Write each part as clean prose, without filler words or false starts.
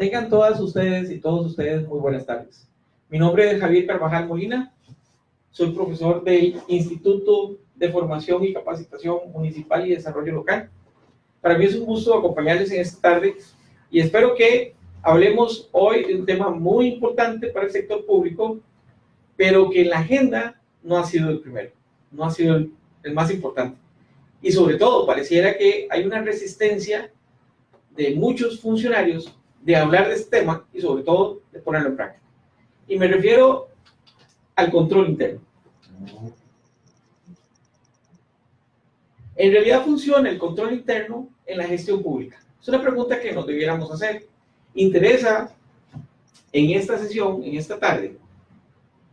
Tengan todas ustedes y todos ustedes muy buenas tardes. Mi nombre es Javier Carvajal Molina, soy profesor del Instituto de Formación y Capacitación Municipal y Desarrollo Local. Para mí es un gusto acompañarles en esta tarde y espero que hablemos hoy de un tema muy importante para el sector público, pero que en la agenda no ha sido el primero, no ha sido el más importante. Y sobre todo, pareciera que hay una resistencia de muchos funcionarios de hablar de este tema y sobre todo de ponerlo en práctica. Y me refiero al control interno. ¿En realidad funciona el control interno en la gestión pública? Es una pregunta que nos debiéramos hacer. Interesa en esta sesión, en esta tarde,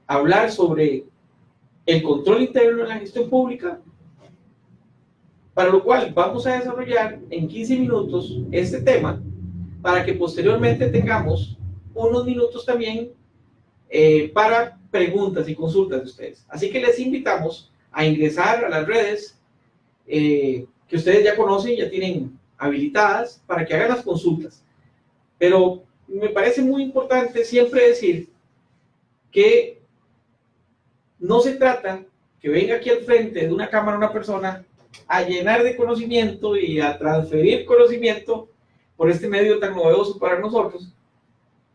hablar sobre el control interno en la gestión pública, para lo cual vamos a desarrollar en 15 minutos este tema, para que posteriormente tengamos unos minutos también para preguntas y consultas de ustedes. Así que les invitamos a ingresar a las redes que ustedes ya conocen, ya tienen habilitadas, para que hagan las consultas. Pero me parece muy importante siempre decir que no se trata que venga aquí al frente de una cámara una persona a llenar de conocimiento y a transferir conocimiento por este medio tan novedoso para nosotros,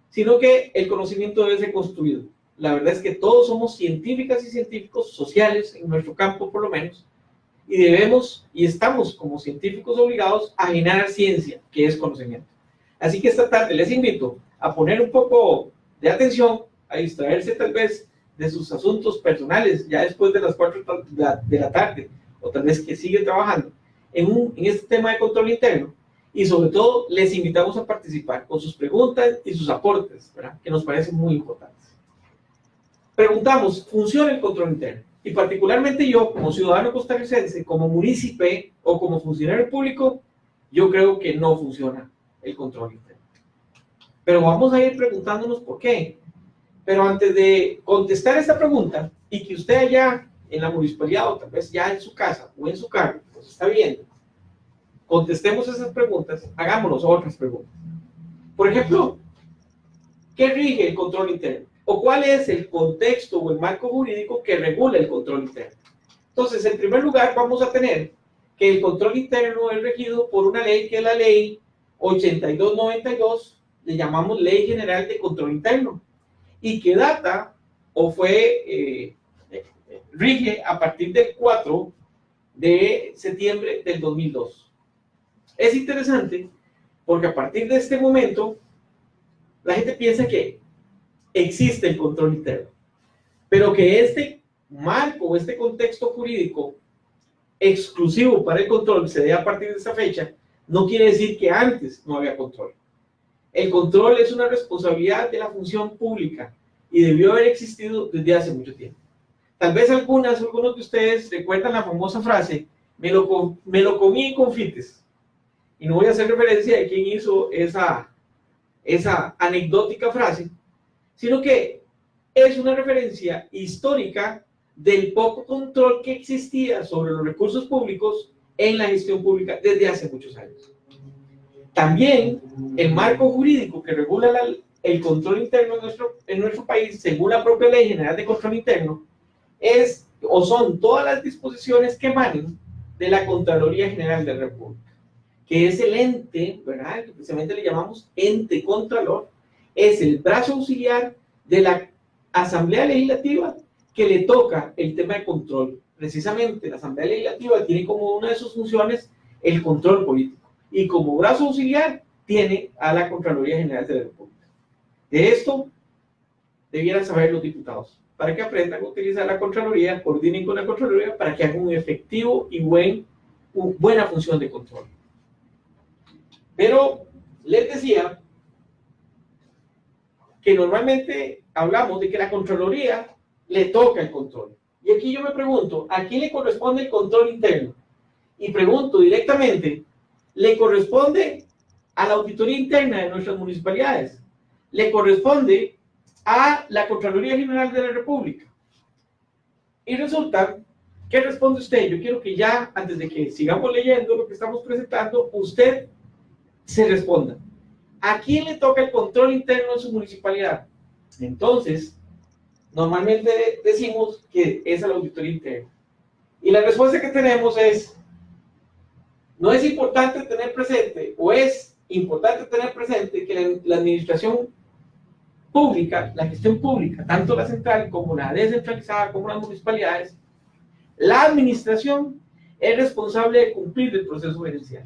sino que el conocimiento debe ser construido. La verdad es que todos somos científicas y científicos sociales, en nuestro campo por lo menos, y debemos y estamos como científicos obligados a generar ciencia, que es conocimiento. Así que esta tarde les invito a poner un poco de atención, a distraerse tal vez de sus asuntos personales, ya después de las 4 de la tarde, o tal vez que sigue trabajando en este tema de control interno, y sobre todo les invitamos a participar con sus preguntas y sus aportes, ¿verdad?, que nos parecen muy importantes. Preguntamos, ¿funciona el control interno? Y particularmente yo, como ciudadano costarricense, como munícipe o como funcionario público, yo creo que no funciona el control interno. Pero vamos a ir preguntándonos por qué. Pero antes de contestar esta pregunta, y que usted allá en la municipalidad o tal vez ya en su casa o en su carro, pues está viendo, contestemos esas preguntas, hagámonos otras preguntas. Por ejemplo, ¿qué rige el control interno? ¿O cuál es el contexto o el marco jurídico que regula el control interno? Entonces, en primer lugar, vamos a tener que el control interno es regido por una ley que es la ley 8292, le llamamos Ley General de Control Interno, y que data o rige a partir del 4 de septiembre del 2002. Es interesante porque a partir de este momento la gente piensa que existe el control interno, pero que este marco o este contexto jurídico exclusivo para el control se dé a partir de esa fecha, no quiere decir que antes no había control. El control es una responsabilidad de la función pública y debió haber existido desde hace mucho tiempo. Tal vez algunos de ustedes recuerdan la famosa frase, me lo comí en confites. Y no voy a hacer referencia de quién hizo esa anecdótica frase, sino que es una referencia histórica del poco control que existía sobre los recursos públicos en la gestión pública desde hace muchos años. También el marco jurídico que regula el control interno en nuestro país, según la propia Ley General de Control Interno, son todas las disposiciones que emanan de la Contraloría General de la República, que es el ente, ¿verdad?, que precisamente le llamamos ente contralor, es el brazo auxiliar de la Asamblea Legislativa que le toca el tema de control. Precisamente la Asamblea Legislativa tiene como una de sus funciones el control político, y como brazo auxiliar tiene a la Contraloría General de la República. De esto debieran saber los diputados, para que aprendan a utilizar la Contraloría, coordinen con la Contraloría para que hagan un efectivo y buena función de control. Pero les decía que normalmente hablamos de que la Contraloría le toca el control. Y aquí yo me pregunto, ¿a quién le corresponde el control interno? Y pregunto directamente, ¿le corresponde a la auditoría interna de nuestras municipalidades? ¿Le corresponde a la Contraloría General de la República? Y resulta, ¿qué responde usted? Yo quiero que ya, antes de que sigamos leyendo lo que estamos presentando, usted se responda. ¿A quién le toca el control interno en su municipalidad? Entonces, normalmente decimos que es a la auditoría interna. Y la respuesta que tenemos es, no es importante tener presente, o es importante tener presente que la administración pública, la gestión pública, tanto la central como la descentralizada, como las municipalidades, la administración es responsable de cumplir el proceso gerencial.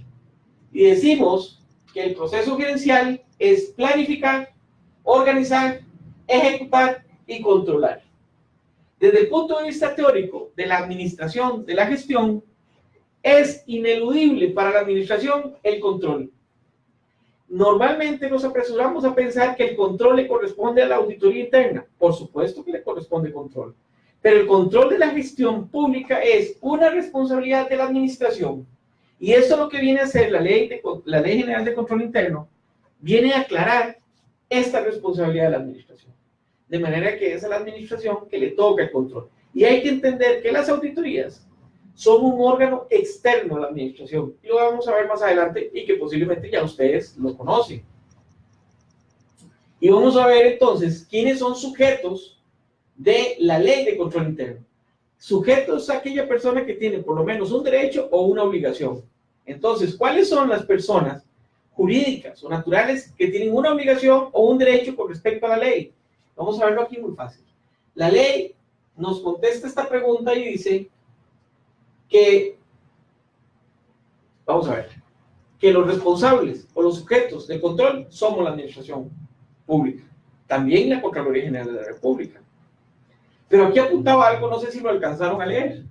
Y decimos que el proceso gerencial es planificar, organizar, ejecutar y controlar. Desde el punto de vista teórico de la administración, de la gestión, es ineludible para la administración el control. Normalmente nos apresuramos a pensar que el control le corresponde a la auditoría interna. Por supuesto que le corresponde control. Pero el control de la gestión pública es una responsabilidad de la administración. Y eso es lo que viene a hacer la Ley General de Control Interno, viene a aclarar esta responsabilidad de la administración. De manera que es a la administración que le toca el control. Y hay que entender que las auditorías son un órgano externo a la administración. Y lo vamos a ver más adelante y que posiblemente ya ustedes lo conocen. Y vamos a ver entonces quiénes son sujetos de la Ley de Control Interno. Sujeto es aquella persona que tiene por lo menos un derecho o una obligación. Entonces, ¿cuáles son las personas jurídicas o naturales que tienen una obligación o un derecho con respecto a la ley? Vamos a verlo aquí muy fácil. La ley nos contesta esta pregunta y dice que, vamos a ver, que los responsables o los sujetos de control somos la administración pública, también la Contraloría General de la República. Pero aquí apuntaba algo, no sé si lo alcanzaron a leer.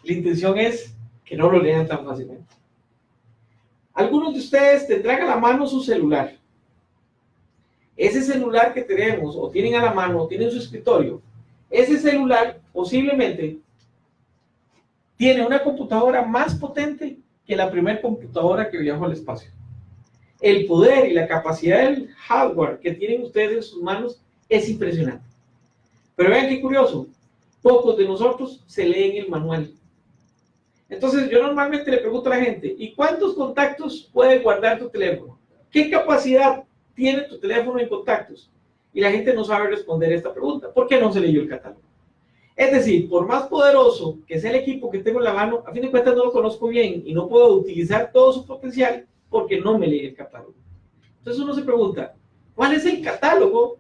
La intención es que no lo lean tan fácilmente. Algunos de ustedes tendrán a la mano su celular. Ese celular que tenemos, o tienen a la mano, o tienen en su escritorio, ese celular posiblemente tiene una computadora más potente que la primera computadora que viajó al espacio. El poder y la capacidad del hardware que tienen ustedes en sus manos es impresionante. Pero vean qué curioso, pocos de nosotros se leen el manual. Entonces yo normalmente le pregunto a la gente, ¿y cuántos contactos puede guardar tu teléfono? ¿Qué capacidad tiene tu teléfono en contactos? Y la gente no sabe responder esta pregunta. ¿Por qué no se leyó el catálogo? Es decir, por más poderoso que sea el equipo que tengo en la mano, a fin de cuentas no lo conozco bien y no puedo utilizar todo su potencial porque no me leí el catálogo. Entonces uno se pregunta, ¿cuál es el catálogo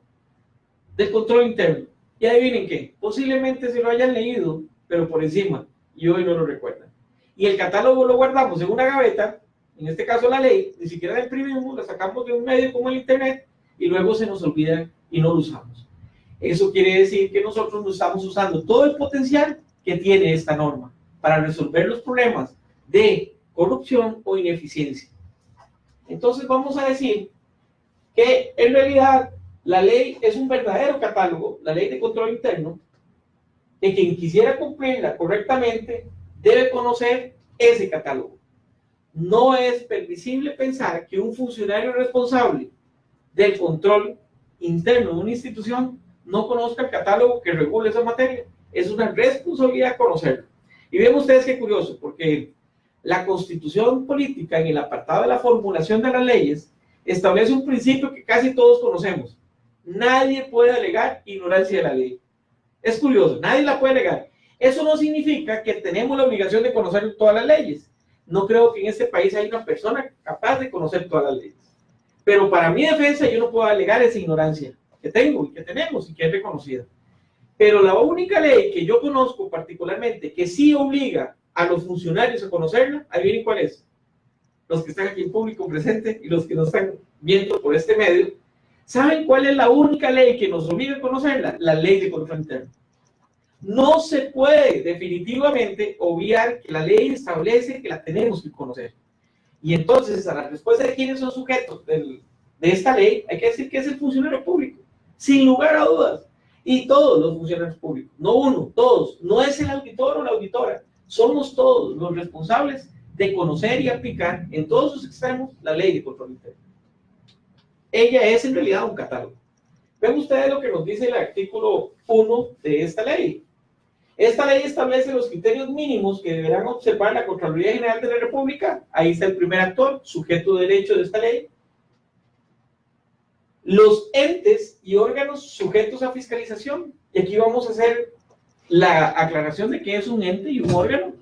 del control interno? Y adivinen qué, posiblemente se lo hayan leído, pero por encima, y hoy no lo recuerdan. Y el catálogo lo guardamos en una gaveta, en este caso la ley, ni siquiera la imprimimos, la sacamos de un medio como el internet, y luego se nos olvida y no lo usamos. Eso quiere decir que nosotros no estamos usando todo el potencial que tiene esta norma para resolver los problemas de corrupción o ineficiencia. Entonces vamos a decir que en realidad la ley es un verdadero catálogo, la ley de control interno, de quien quisiera cumplirla correctamente debe conocer ese catálogo. No es permisible pensar que un funcionario responsable del control interno de una institución no conozca el catálogo que regula esa materia. Es una responsabilidad conocerlo. Y ven ustedes qué curioso, porque la Constitución política, en el apartado de la formulación de las leyes, establece un principio que casi todos conocemos. Nadie puede alegar ignorancia de la ley. Es curioso, nadie la puede alegar. Eso no significa que tenemos la obligación de conocer todas las leyes. No creo que en este país haya una persona capaz de conocer todas las leyes. Pero para mi defensa yo no puedo alegar esa ignorancia que tengo y que tenemos y que es reconocida. Pero la única ley que yo conozco particularmente que sí obliga a los funcionarios a conocerla, adivinen cuál es. Los que están aquí en público presente y los que nos están viendo por este medio, ¿saben cuál es la única ley que nos obliga a conocerla? La ley de control interno. No se puede definitivamente obviar que la ley establece que la tenemos que conocer. Y entonces, a la respuesta de quiénes son sujetos de esta ley, hay que decir que es el funcionario público, sin lugar a dudas. Y todos los funcionarios públicos, no uno, todos. No es el auditor o la auditora, somos todos los responsables de conocer y aplicar en todos sus extremos la ley de control interno. Ella es en realidad un catálogo. Ven ustedes lo que nos dice el artículo 1 de esta ley. Esta ley establece los criterios mínimos que deberán observar la Contraloría General de la República. Ahí está el primer actor, sujeto de derecho de esta ley. los entes y órganos sujetos a fiscalización. Y aquí vamos a hacer la aclaración de qué es un ente y un órgano.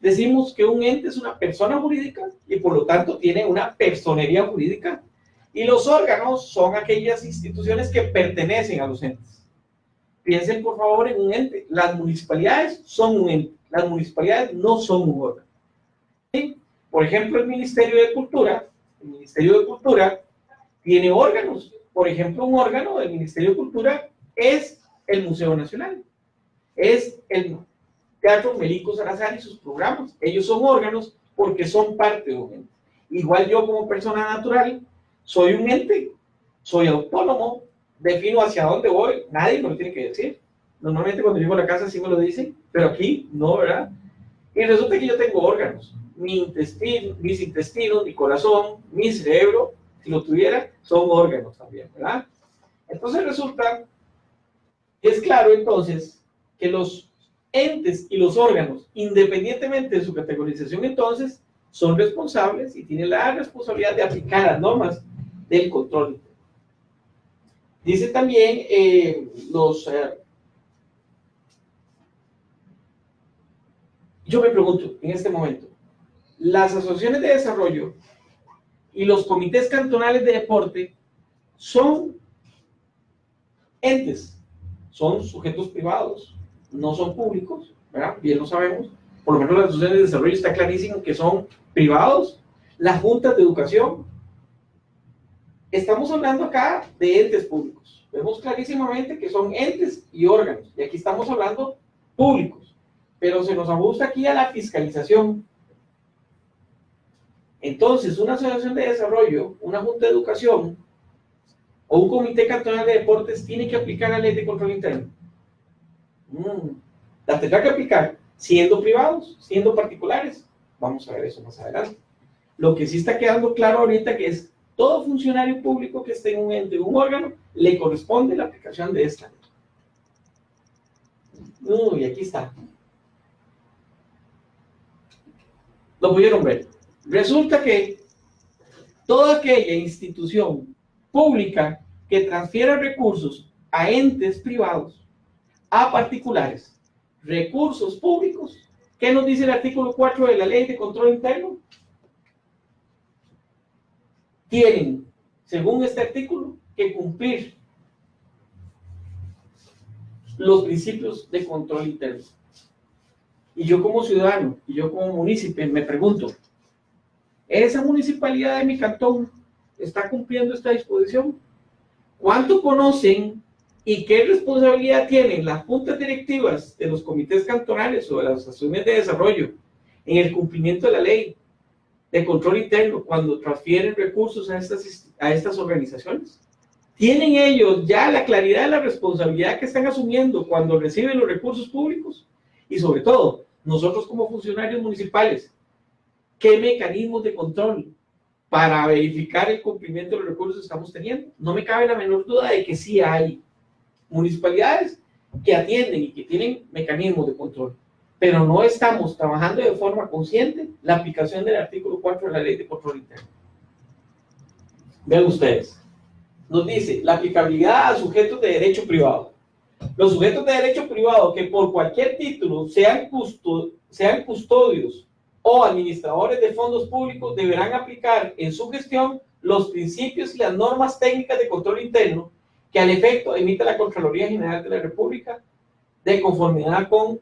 Decimos que un ente es una persona jurídica y por lo tanto tiene una personería jurídica. Y los órganos son aquellas instituciones que pertenecen a los entes. Piensen por favor en un ente. Las municipalidades son un ente. Las municipalidades no son un órgano. ¿Sí? Por ejemplo, el Ministerio de Cultura. El Ministerio de Cultura tiene órganos. Por ejemplo, un órgano del Ministerio de Cultura es el Museo Nacional. Es el Teatro Melico Salazar y sus programas. Ellos son órganos porque son parte de un ente. Igual yo como persona natural soy un ente, soy autónomo, defino hacia dónde voy, nadie me lo tiene que decir. Normalmente cuando llego a la casa sí me lo dicen, pero aquí no, ¿verdad? Y resulta que yo tengo órganos, mis intestinos, mi corazón, mi cerebro, si lo tuviera, son órganos también, ¿verdad? Entonces resulta, es claro entonces, que los entes y los órganos, independientemente de su categorización entonces, son responsables y tienen la responsabilidad de aplicar las normas del control. Dice también yo me pregunto en este momento, las asociaciones de desarrollo y los comités cantonales de deporte son entes, son sujetos privados, no son públicos, ¿verdad? Bien lo sabemos. Por lo menos las asociaciones de desarrollo está clarísimo que son privados. Las juntas de educación, estamos hablando acá de entes públicos. Vemos clarísimamente que son entes y órganos. Y aquí estamos hablando públicos. Pero se nos ajusta aquí a la fiscalización. Entonces, una asociación de desarrollo, una junta de educación o un comité cantonal de deportes tiene que aplicar la ley de control interno. La tendrá que aplicar siendo privados, siendo particulares. Vamos a ver eso más adelante. Lo que sí está quedando claro ahorita que es todo funcionario público que esté en un ente o un órgano le corresponde la aplicación de esta ley. Y aquí está. Lo pudieron ver. Resulta que toda aquella institución pública que transfiera recursos a entes privados, a particulares, recursos públicos, ¿qué nos dice el artículo 4 de la Ley de Control Interno? Tienen, según este artículo, que cumplir los principios de control interno. Y yo como ciudadano, y yo como municipio, me pregunto, ¿esa municipalidad de mi cantón está cumpliendo esta disposición? ¿Cuánto conocen y qué responsabilidad tienen las juntas directivas de los comités cantonales o de las asociaciones de desarrollo en el cumplimiento de la ley de control interno cuando transfieren recursos a estas organizaciones? ¿Tienen ellos ya la claridad de la responsabilidad que están asumiendo cuando reciben los recursos públicos? Y sobre todo, nosotros como funcionarios municipales, ¿qué mecanismos de control para verificar el cumplimiento de los recursos estamos teniendo? No me cabe la menor duda de que sí hay municipalidades que atienden y que tienen mecanismos de control, pero no estamos trabajando de forma consciente la aplicación del artículo 4 de la Ley de Control Interno. Vean ustedes, nos dice la aplicabilidad a sujetos de derecho privado. Los sujetos de derecho privado que por cualquier título sean custodios o administradores de fondos públicos deberán aplicar en su gestión los principios y las normas técnicas de control interno que al efecto emite la Contraloría General de la República de conformidad con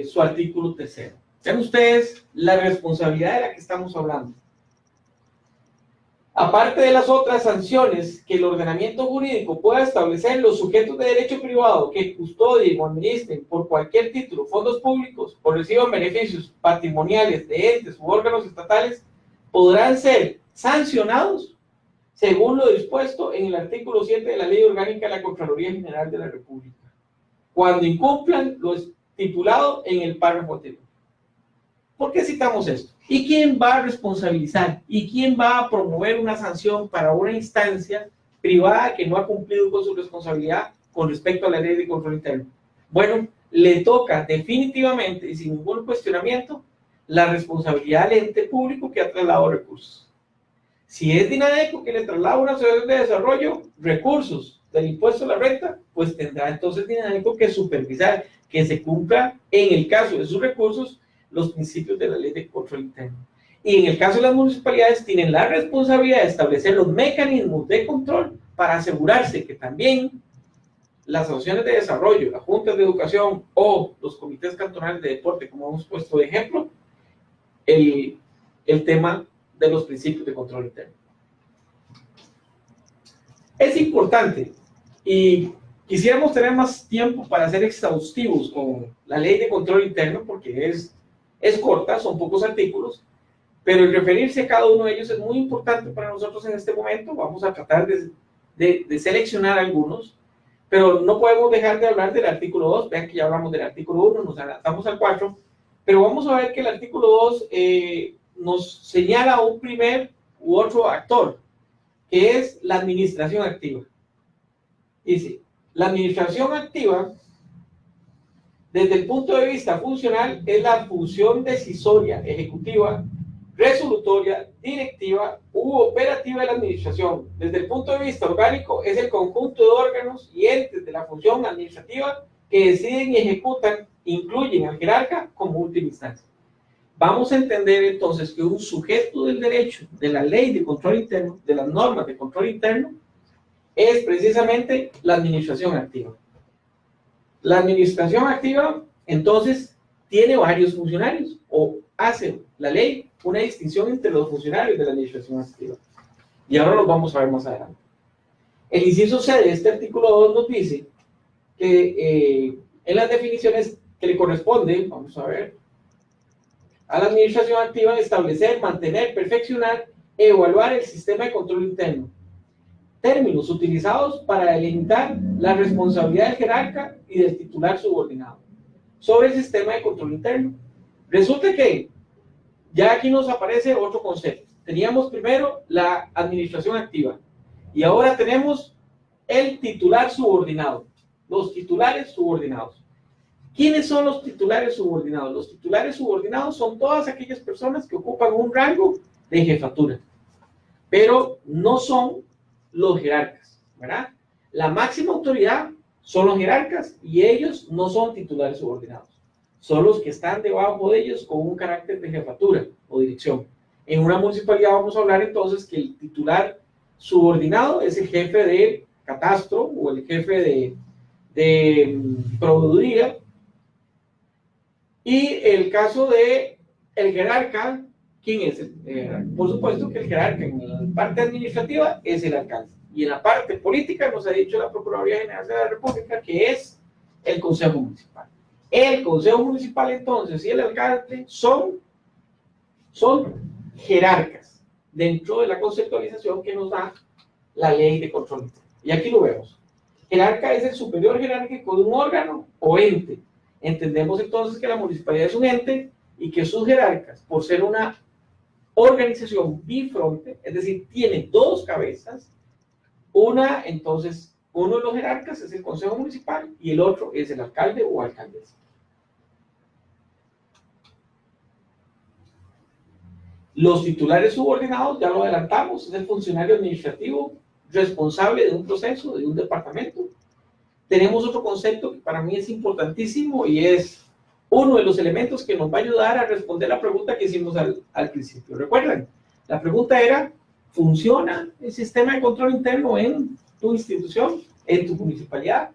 su artículo 3. Vean ustedes la responsabilidad de la que estamos hablando. Aparte de las otras sanciones que el ordenamiento jurídico pueda establecer, los sujetos de derecho privado que custodien o administren por cualquier título fondos públicos o reciban beneficios patrimoniales de entes u órganos estatales podrán ser sancionados según lo dispuesto en el artículo 7 de la Ley Orgánica de la Contraloría General de la República, cuando incumplan lo estipulado en el párrafo anterior. ¿Por qué citamos esto? ¿Y quién va a responsabilizar? ¿Y quién va a promover una sanción para una instancia privada que no ha cumplido con su responsabilidad con respecto a la Ley de Control Interno? Bueno, le toca definitivamente y sin ningún cuestionamiento la responsabilidad al ente público que ha trasladado recursos. Si es Dinadeco que le traslada a una asociación de desarrollo recursos del impuesto a la renta, pues tendrá entonces Dinadeco que supervisar que se cumpla, en el caso de sus recursos, los principios de la ley de control interno. Y en el caso de las municipalidades, tienen la responsabilidad de establecer los mecanismos de control para asegurarse que también las asociaciones de desarrollo, las juntas de educación o los comités cantonales de deporte, como hemos puesto de ejemplo, el tema de los principios de control interno. Es importante, y quisiéramos tener más tiempo para ser exhaustivos con la ley de control interno, porque es corta, son pocos artículos, pero el referirse a cada uno de ellos es muy importante para nosotros en este momento. Vamos a tratar de seleccionar algunos, pero no podemos dejar de hablar del artículo 2. Vean que ya hablamos del artículo 1, nos adelantamos al 4, pero vamos a ver que el artículo 2 nos señala un primer u otro actor, que es la administración activa. Dice, la administración activa, desde el punto de vista funcional, es la función decisoria, ejecutiva, resolutoria, directiva u operativa de la administración. Desde el punto de vista orgánico, es el conjunto de órganos y entes de la función administrativa que deciden y ejecutan, incluyen al jerarca como última instancia. Vamos a entender entonces que un sujeto del derecho, de la ley de control interno, de las normas de control interno, es precisamente la administración activa. La administración activa, entonces, tiene varios funcionarios, o hace la ley una distinción entre los funcionarios de la administración activa. Y ahora los vamos a ver más adelante. El inciso C de este artículo 2 nos dice que en las definiciones que le corresponde, vamos a ver, a la administración activa, establecer, mantener, perfeccionar, evaluar el sistema de control interno. Términos utilizados para delimitar la responsabilidad del jerarca y del titular subordinado sobre el sistema de control interno. Resulta que ya aquí nos aparece otro concepto. Teníamos primero la administración activa y ahora tenemos el titular subordinado, los titulares subordinados. ¿Quiénes son los titulares subordinados? Los titulares subordinados son todas aquellas personas que ocupan un rango de jefatura, pero no son los jerarcas, ¿verdad? La máxima autoridad son los jerarcas y ellos no son titulares subordinados. Son los que están debajo de ellos con un carácter de jefatura o dirección. En una municipalidad vamos a hablar entonces que el titular subordinado es el jefe de catastro o el jefe de proveeduría. Y el caso de el jerarca, ¿quién es el jerarca? Por supuesto que el jerarca en la parte administrativa es el alcalde. Y en la parte política nos ha dicho la Procuraduría General de la República que es el Consejo Municipal. El Consejo Municipal entonces y el alcalde son jerarcas dentro de la conceptualización que nos da la ley de control interno. Y aquí lo vemos. Jerarca es el superior jerárquico de un órgano o ente. Entendemos entonces que la municipalidad es un ente y que sus jerarcas, por ser una organización bifronte, es decir, tiene dos cabezas, entonces, uno de los jerarcas es el Consejo Municipal y el otro es el alcalde o alcaldesa. Los titulares subordinados, ya lo adelantamos, es el funcionario administrativo responsable de un proceso, de un departamento. Tenemos otro concepto que para mí es importantísimo y es uno de los elementos que nos va a ayudar a responder la pregunta que hicimos al principio. ¿Recuerdan? La pregunta era, ¿funciona el sistema de control interno en tu institución, en tu municipalidad?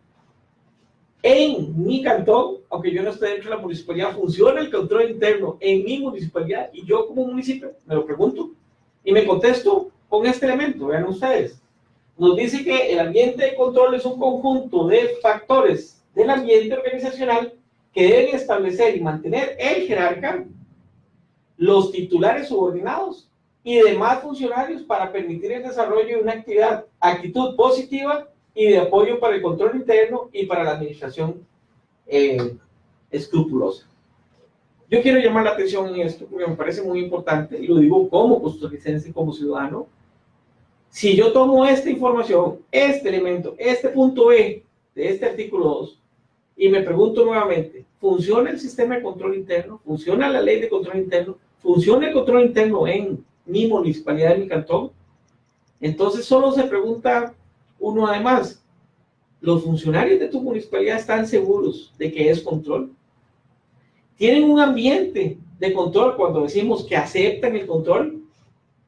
En mi cantón, aunque yo no esté dentro de la municipalidad, ¿funciona el control interno en mi municipalidad? Y yo como municipio me lo pregunto y me contesto con este elemento. Vean ustedes. Nos dice que el ambiente de control es un conjunto de factores del ambiente organizacional que deben establecer y mantener el jerarca, los titulares subordinados y demás funcionarios para permitir el desarrollo de una actitud positiva y de apoyo para el control interno y para la administración escrupulosa. Yo quiero llamar la atención en esto porque me parece muy importante y lo digo como costarricense, como ciudadano. Si yo tomo esta información, este elemento, este punto E de este artículo 2 y me pregunto nuevamente, ¿funciona el sistema de control interno? ¿Funciona la ley de control interno? ¿Funciona el control interno en mi municipalidad, en mi cantón? Entonces solo se pregunta uno además, ¿los funcionarios de tu municipalidad están seguros de que es control? ¿Tienen un ambiente de control cuando decimos que aceptan el control?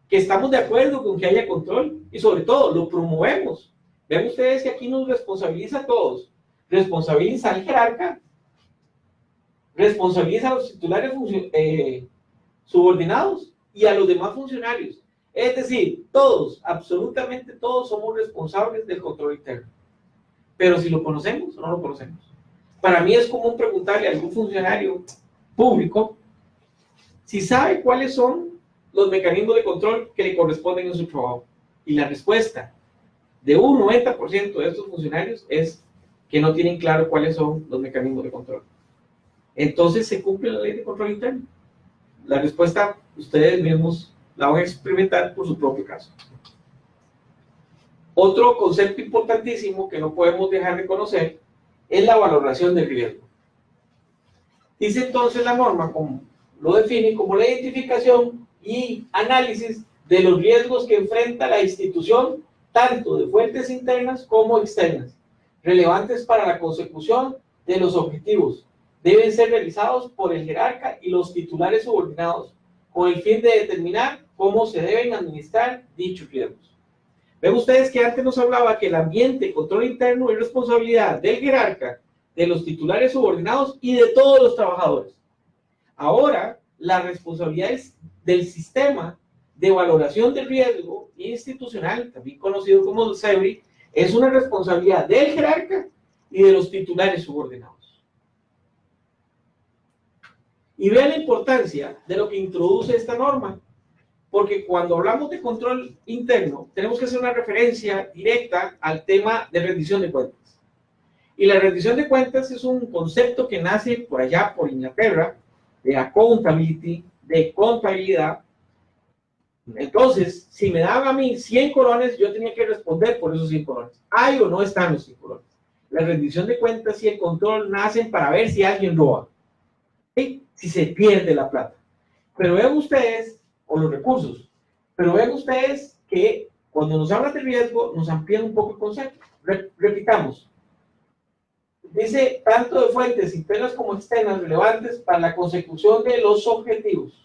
¿Que estamos de acuerdo con que haya control? Y sobre todo, lo promovemos. Vean ustedes que aquí nos responsabiliza a todos. Responsabiliza al jerarca, responsabiliza a los titulares subordinados y a los demás funcionarios. Es decir, todos, absolutamente todos somos responsables del control interno. Pero si lo conocemos o no lo conocemos. Para mí es común preguntarle a algún funcionario público si sabe cuáles son los mecanismos de control que le corresponden en su trabajo. Y la respuesta de un 90% de estos funcionarios es que no tienen claro cuáles son los mecanismos de control. Entonces, ¿se cumple la ley de control interno? La respuesta, ustedes mismos la van a experimentar por su propio caso. Otro concepto importantísimo que no podemos dejar de conocer es la valoración del riesgo. Dice entonces la norma, como lo define, como la identificación y análisis de los riesgos que enfrenta la institución, tanto de fuentes internas como externas, relevantes para la consecución de los objetivos. Deben ser realizados por el jerarca y los titulares subordinados, con el fin de determinar cómo se deben administrar dichos riesgos. Ven ustedes que antes nos hablaba que el ambiente, control interno y responsabilidad del jerarca, de los titulares subordinados y de todos los trabajadores. Ahora, la responsabilidad es del sistema de valoración del riesgo institucional, también conocido como el SEBRI, es una responsabilidad del jerarca y de los titulares subordinados. Y vean la importancia de lo que introduce esta norma, porque cuando hablamos de control interno, tenemos que hacer una referencia directa al tema de rendición de cuentas. Y la rendición de cuentas es un concepto que nace por allá, por Inglaterra, de accountability, de contabilidad. Entonces, si me daban a mí 100 colones, yo tenía que responder por esos 100 colones. ¿Hay o no están los 100 colones? La rendición de cuentas y el control nacen para ver si alguien roba, ¿sí? Si se pierde la plata. Pero vean ustedes, o los recursos, pero vean ustedes que cuando nos hablan de riesgo, nos amplían un poco el concepto. Repitamos. Dice, tanto de fuentes internas como externas relevantes para la consecución de los objetivos.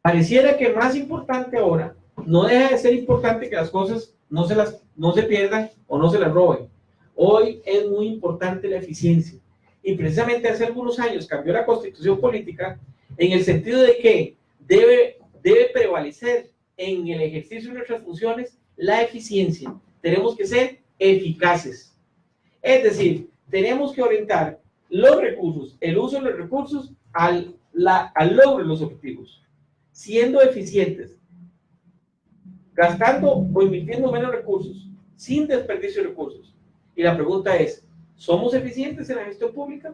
Pareciera que más importante ahora, no deja de ser importante que las cosas no se pierdan o no se las roben. Hoy es muy importante la eficiencia. Y precisamente hace algunos años cambió la constitución política en el sentido de que debe prevalecer en el ejercicio de nuestras funciones la eficiencia. Tenemos que ser eficaces. Es decir, tenemos que orientar los recursos, el uso de los recursos al logro de los objetivos, siendo eficientes, gastando o invirtiendo menos recursos, sin desperdicio de recursos. Y la pregunta es, ¿somos eficientes en la gestión pública?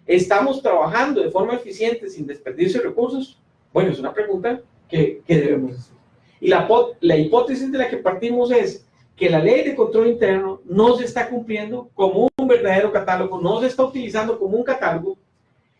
¿Estamos trabajando de forma eficiente sin desperdicio de recursos? Bueno, es una pregunta que debemos hacer. Y la hipótesis de la que partimos es que la ley de control interno no se está cumpliendo como un verdadero catálogo, no se está utilizando como un catálogo,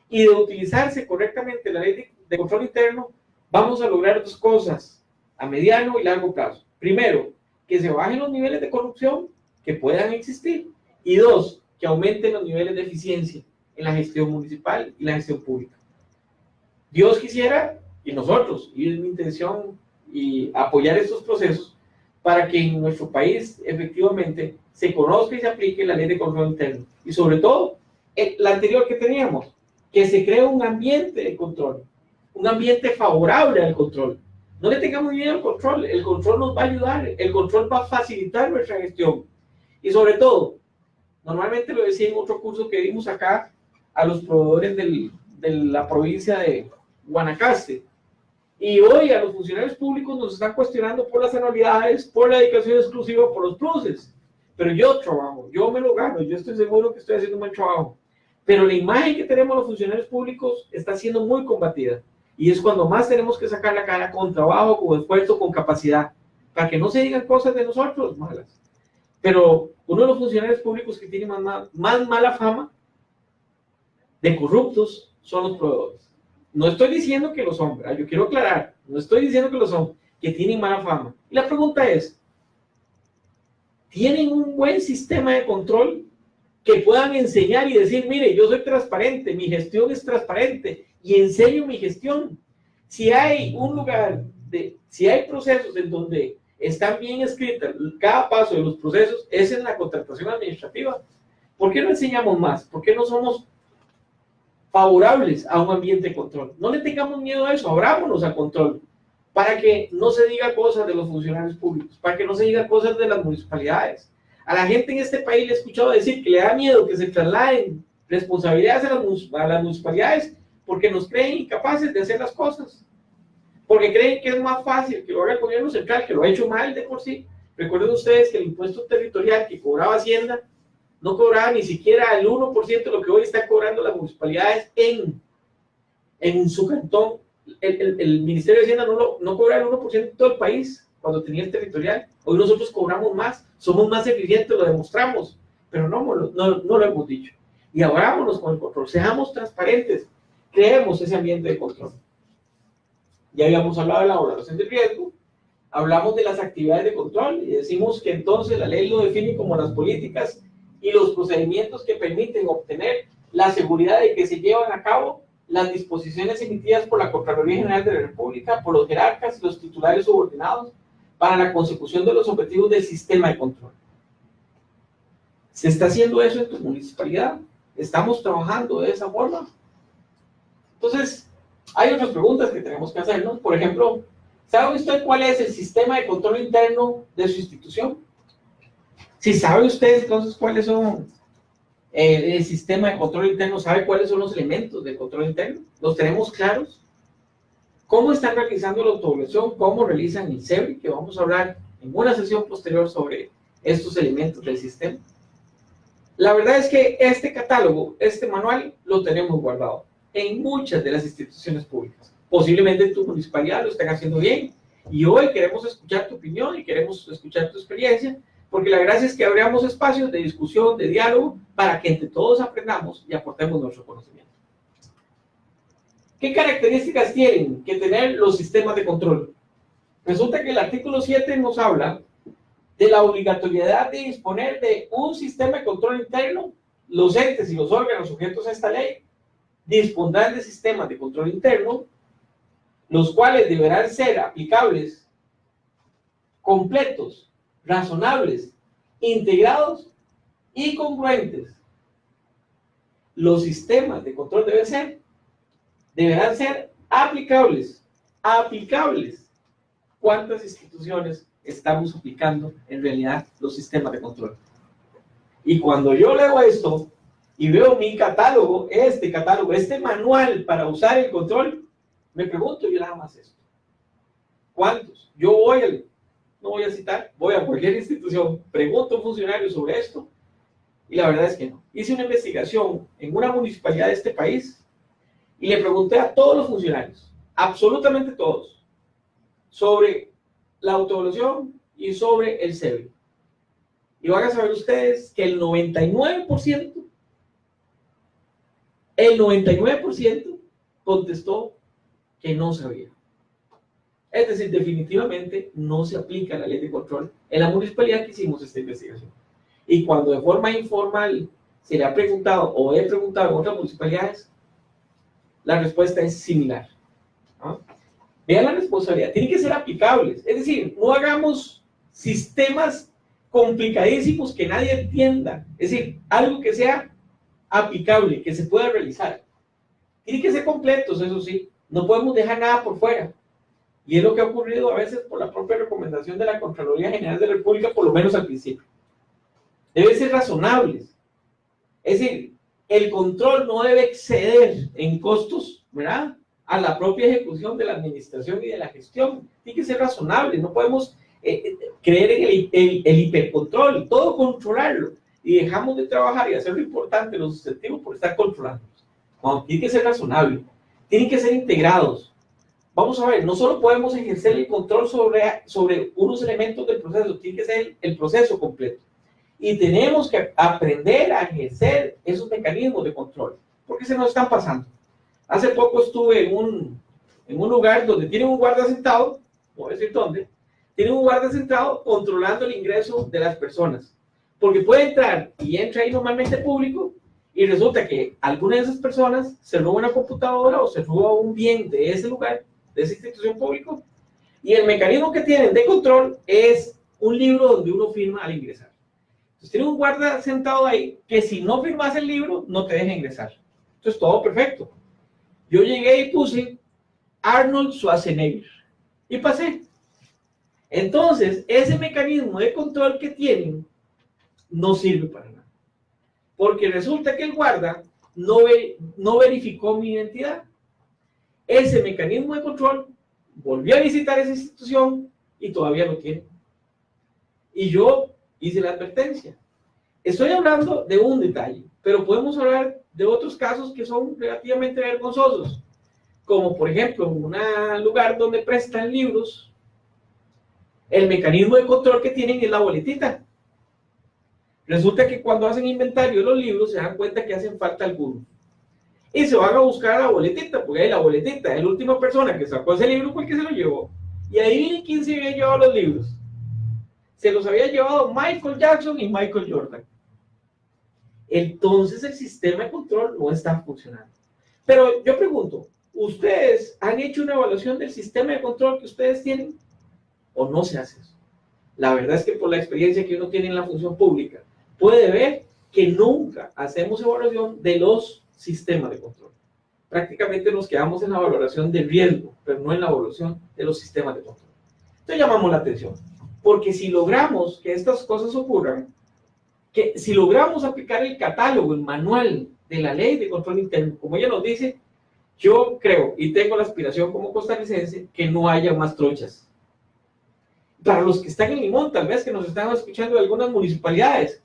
y de utilizarse correctamente la ley de control interno, vamos a lograr dos cosas a mediano y largo plazo. Primero, que se bajen los niveles de corrupción que puedan existir, y dos, que aumenten los niveles de eficiencia en la gestión municipal y la gestión pública. Dios quisiera, y nosotros, y es mi intención, y apoyar estos procesos para que en nuestro país efectivamente se conozca y se aplique la ley de control interno. Y sobre todo, la anterior que teníamos, que se cree un ambiente de control, un ambiente favorable al control. No le tengamos miedo al control, el control nos va a ayudar, el control va a facilitar nuestra gestión. Y sobre todo, normalmente lo decía en otro curso que dimos acá a los proveedores de la provincia de Guanacaste, y hoy a los funcionarios públicos nos están cuestionando por las anualidades, por la dedicación exclusiva, por los pluses. Pero yo trabajo, yo me lo gano, yo estoy seguro que estoy haciendo un buen trabajo. Pero la imagen que tenemos los funcionarios públicos está siendo muy combatida. Y es cuando más tenemos que sacar la cara con trabajo, con esfuerzo, con capacidad, para que no se digan cosas de nosotros malas. Pero uno de los funcionarios públicos que tiene más mala fama de corruptos son los proveedores. No estoy diciendo que lo son, ¿verdad? Yo quiero aclarar, no estoy diciendo que lo son, que tienen mala fama. Y la pregunta es, ¿tienen un buen sistema de control que puedan enseñar y decir, mire, yo soy transparente, mi gestión es transparente y enseño mi gestión? Si hay un lugar, si hay procesos en donde están bien escritas cada paso de los procesos, es en la contratación administrativa. ¿Por qué no enseñamos más? ¿Por qué no somos favorables a un ambiente de control? No le tengamos miedo a eso, abrámonos al control, para que no se diga cosas de los funcionarios públicos, para que no se diga cosas de las municipalidades. A la gente en este país le he escuchado decir que le da miedo que se trasladen responsabilidades a las municipalidades porque nos creen incapaces de hacer las cosas, porque creen que es más fácil que lo haga el gobierno central, que lo ha hecho mal de por sí. Recuerden ustedes que el impuesto territorial que cobraba Hacienda no cobraba ni siquiera el 1% de lo que hoy están cobrando las municipalidades en su cantón. El Ministerio de Hacienda no cobra el 1% de todo el país cuando tenía el territorial. Hoy nosotros cobramos más, somos más eficientes, lo demostramos, pero no lo hemos dicho. Y abrámonos con el control, seamos transparentes, creemos ese ambiente de control. Ya habíamos hablado de la valoración de riesgo, hablamos de las actividades de control y decimos que entonces la ley lo define como las políticas y los procedimientos que permiten obtener la seguridad de que se llevan a cabo las disposiciones emitidas por la Contraloría General de la República, por los jerarcas y los titulares subordinados para la consecución de los objetivos del sistema de control. ¿Se está haciendo eso en tu municipalidad? ¿Estamos trabajando de esa forma? Entonces, hay otras preguntas que tenemos que hacernos. Por ejemplo, ¿sabe usted cuál es el sistema de control interno de su institución? Si sabe usted entonces cuáles son el sistema de control interno, ¿sabe cuáles son los elementos de control interno? ¿Los tenemos claros? ¿Cómo están realizando la autoevaluación? ¿Cómo realizan el CEBRI? Que vamos a hablar en una sesión posterior sobre estos elementos del sistema. La verdad es que este catálogo, este manual, lo tenemos guardado en muchas de las instituciones públicas. Posiblemente en tu municipalidad lo estén haciendo bien. Y hoy queremos escuchar tu opinión y queremos escuchar tu experiencia, porque la gracia es que abramos espacios de discusión, de diálogo, para que entre todos aprendamos y aportemos nuestro conocimiento. ¿Qué características tienen que tener los sistemas de control? Resulta que el artículo 7 nos habla de la obligatoriedad de disponer de un sistema de control interno. Los entes y los órganos sujetos a esta ley dispondrán de sistemas de control interno, los cuales deberán ser aplicables, completos, razonables, integrados y congruentes. Los sistemas de control deberán ser aplicables. ¿Cuántas instituciones estamos aplicando en realidad los sistemas de control? Y cuando yo leo esto y veo mi catálogo, este manual para usar el control, me pregunto yo nada más esto: ¿cuántos? Yo no voy a citar, voy a cualquier institución, pregunto a un funcionario sobre esto, y la verdad es que no. Hice una investigación en una municipalidad de este país y le pregunté a todos los funcionarios, absolutamente todos, sobre la autoevaluación y sobre el CEBRI. Y van a saber ustedes que el 99% contestó que no sabía. Es decir, definitivamente no se aplica la ley de control en la municipalidad que hicimos esta investigación. Y cuando de forma informal se le ha preguntado o he preguntado en otras municipalidades, la respuesta es similar. ¿Ah? Vean la responsabilidad, tienen que ser aplicables. Es decir, no hagamos sistemas complicadísimos que nadie entienda. Es decir, algo que sea aplicable, que se pueda realizar. Tienen que ser completos, eso sí. No podemos dejar nada por fuera. Y es lo que ha ocurrido a veces por la propia recomendación de la Contraloría General de la República, por lo menos al principio. Deben ser razonables. Es decir, el control no debe exceder en costos, ¿verdad?, a la propia ejecución de la administración y de la gestión. Tiene que ser razonable. No podemos creer en el hipercontrol, todo controlarlo. Y dejamos de trabajar y hacer lo importante, lo sustantivo, por estar controlándolos. No, tiene que ser razonable. Tienen que ser integrados. Vamos a ver, no solo podemos ejercer el control sobre unos elementos del proceso, tiene que ser el proceso completo. Y tenemos que aprender a ejercer esos mecanismos de control, porque se nos están pasando. Hace poco estuve en un lugar donde tienen un guarda sentado, no voy a decir dónde, tienen un guarda centrado controlando el ingreso de las personas. Porque puede entrar y entra ahí normalmente público y resulta que alguna de esas personas se roba una computadora o se roba un bien de ese lugar, de esa institución pública, y el mecanismo que tienen de control es un libro donde uno firma al ingresar. Entonces tiene un guarda sentado ahí que si no firmas el libro no te deja ingresar. Entonces todo perfecto. Yo llegué y puse Arnold Schwarzenegger y pasé. Entonces ese mecanismo de control que tienen no sirve para nada. Porque resulta que el guarda no verificó mi identidad. Ese mecanismo de control volvió a visitar esa institución y todavía lo tiene. Y yo hice la advertencia. Estoy hablando de un detalle, pero podemos hablar de otros casos que son relativamente vergonzosos. Como por ejemplo, en un lugar donde prestan libros, el mecanismo de control que tienen es la boletita. Resulta que cuando hacen inventario de los libros se dan cuenta que hacen falta algunos. Y se van a buscar a la boletita, porque ahí la boletita, la última persona que sacó ese libro fue el que se lo llevó. Y ahí quién se había llevado los libros. Se los había llevado Michael Jackson y Michael Jordan. Entonces el sistema de control no está funcionando. Pero yo pregunto, ¿ustedes han hecho una evaluación del sistema de control que ustedes tienen? ¿O no se hace eso? La verdad es que por la experiencia que uno tiene en la función pública, puede ver que nunca hacemos evaluación de los sistemas de control. Prácticamente nos quedamos en la valoración de riesgo, pero no en la evaluación de los sistemas de control. Entonces llamamos la atención, porque si logramos que estas cosas ocurran, que si logramos aplicar el catálogo, el manual de la ley de control interno, como ella nos dice, yo creo y tengo la aspiración como costarricense que no haya más trochas. Para los que están en Limón, tal vez que nos están escuchando de algunas municipalidades,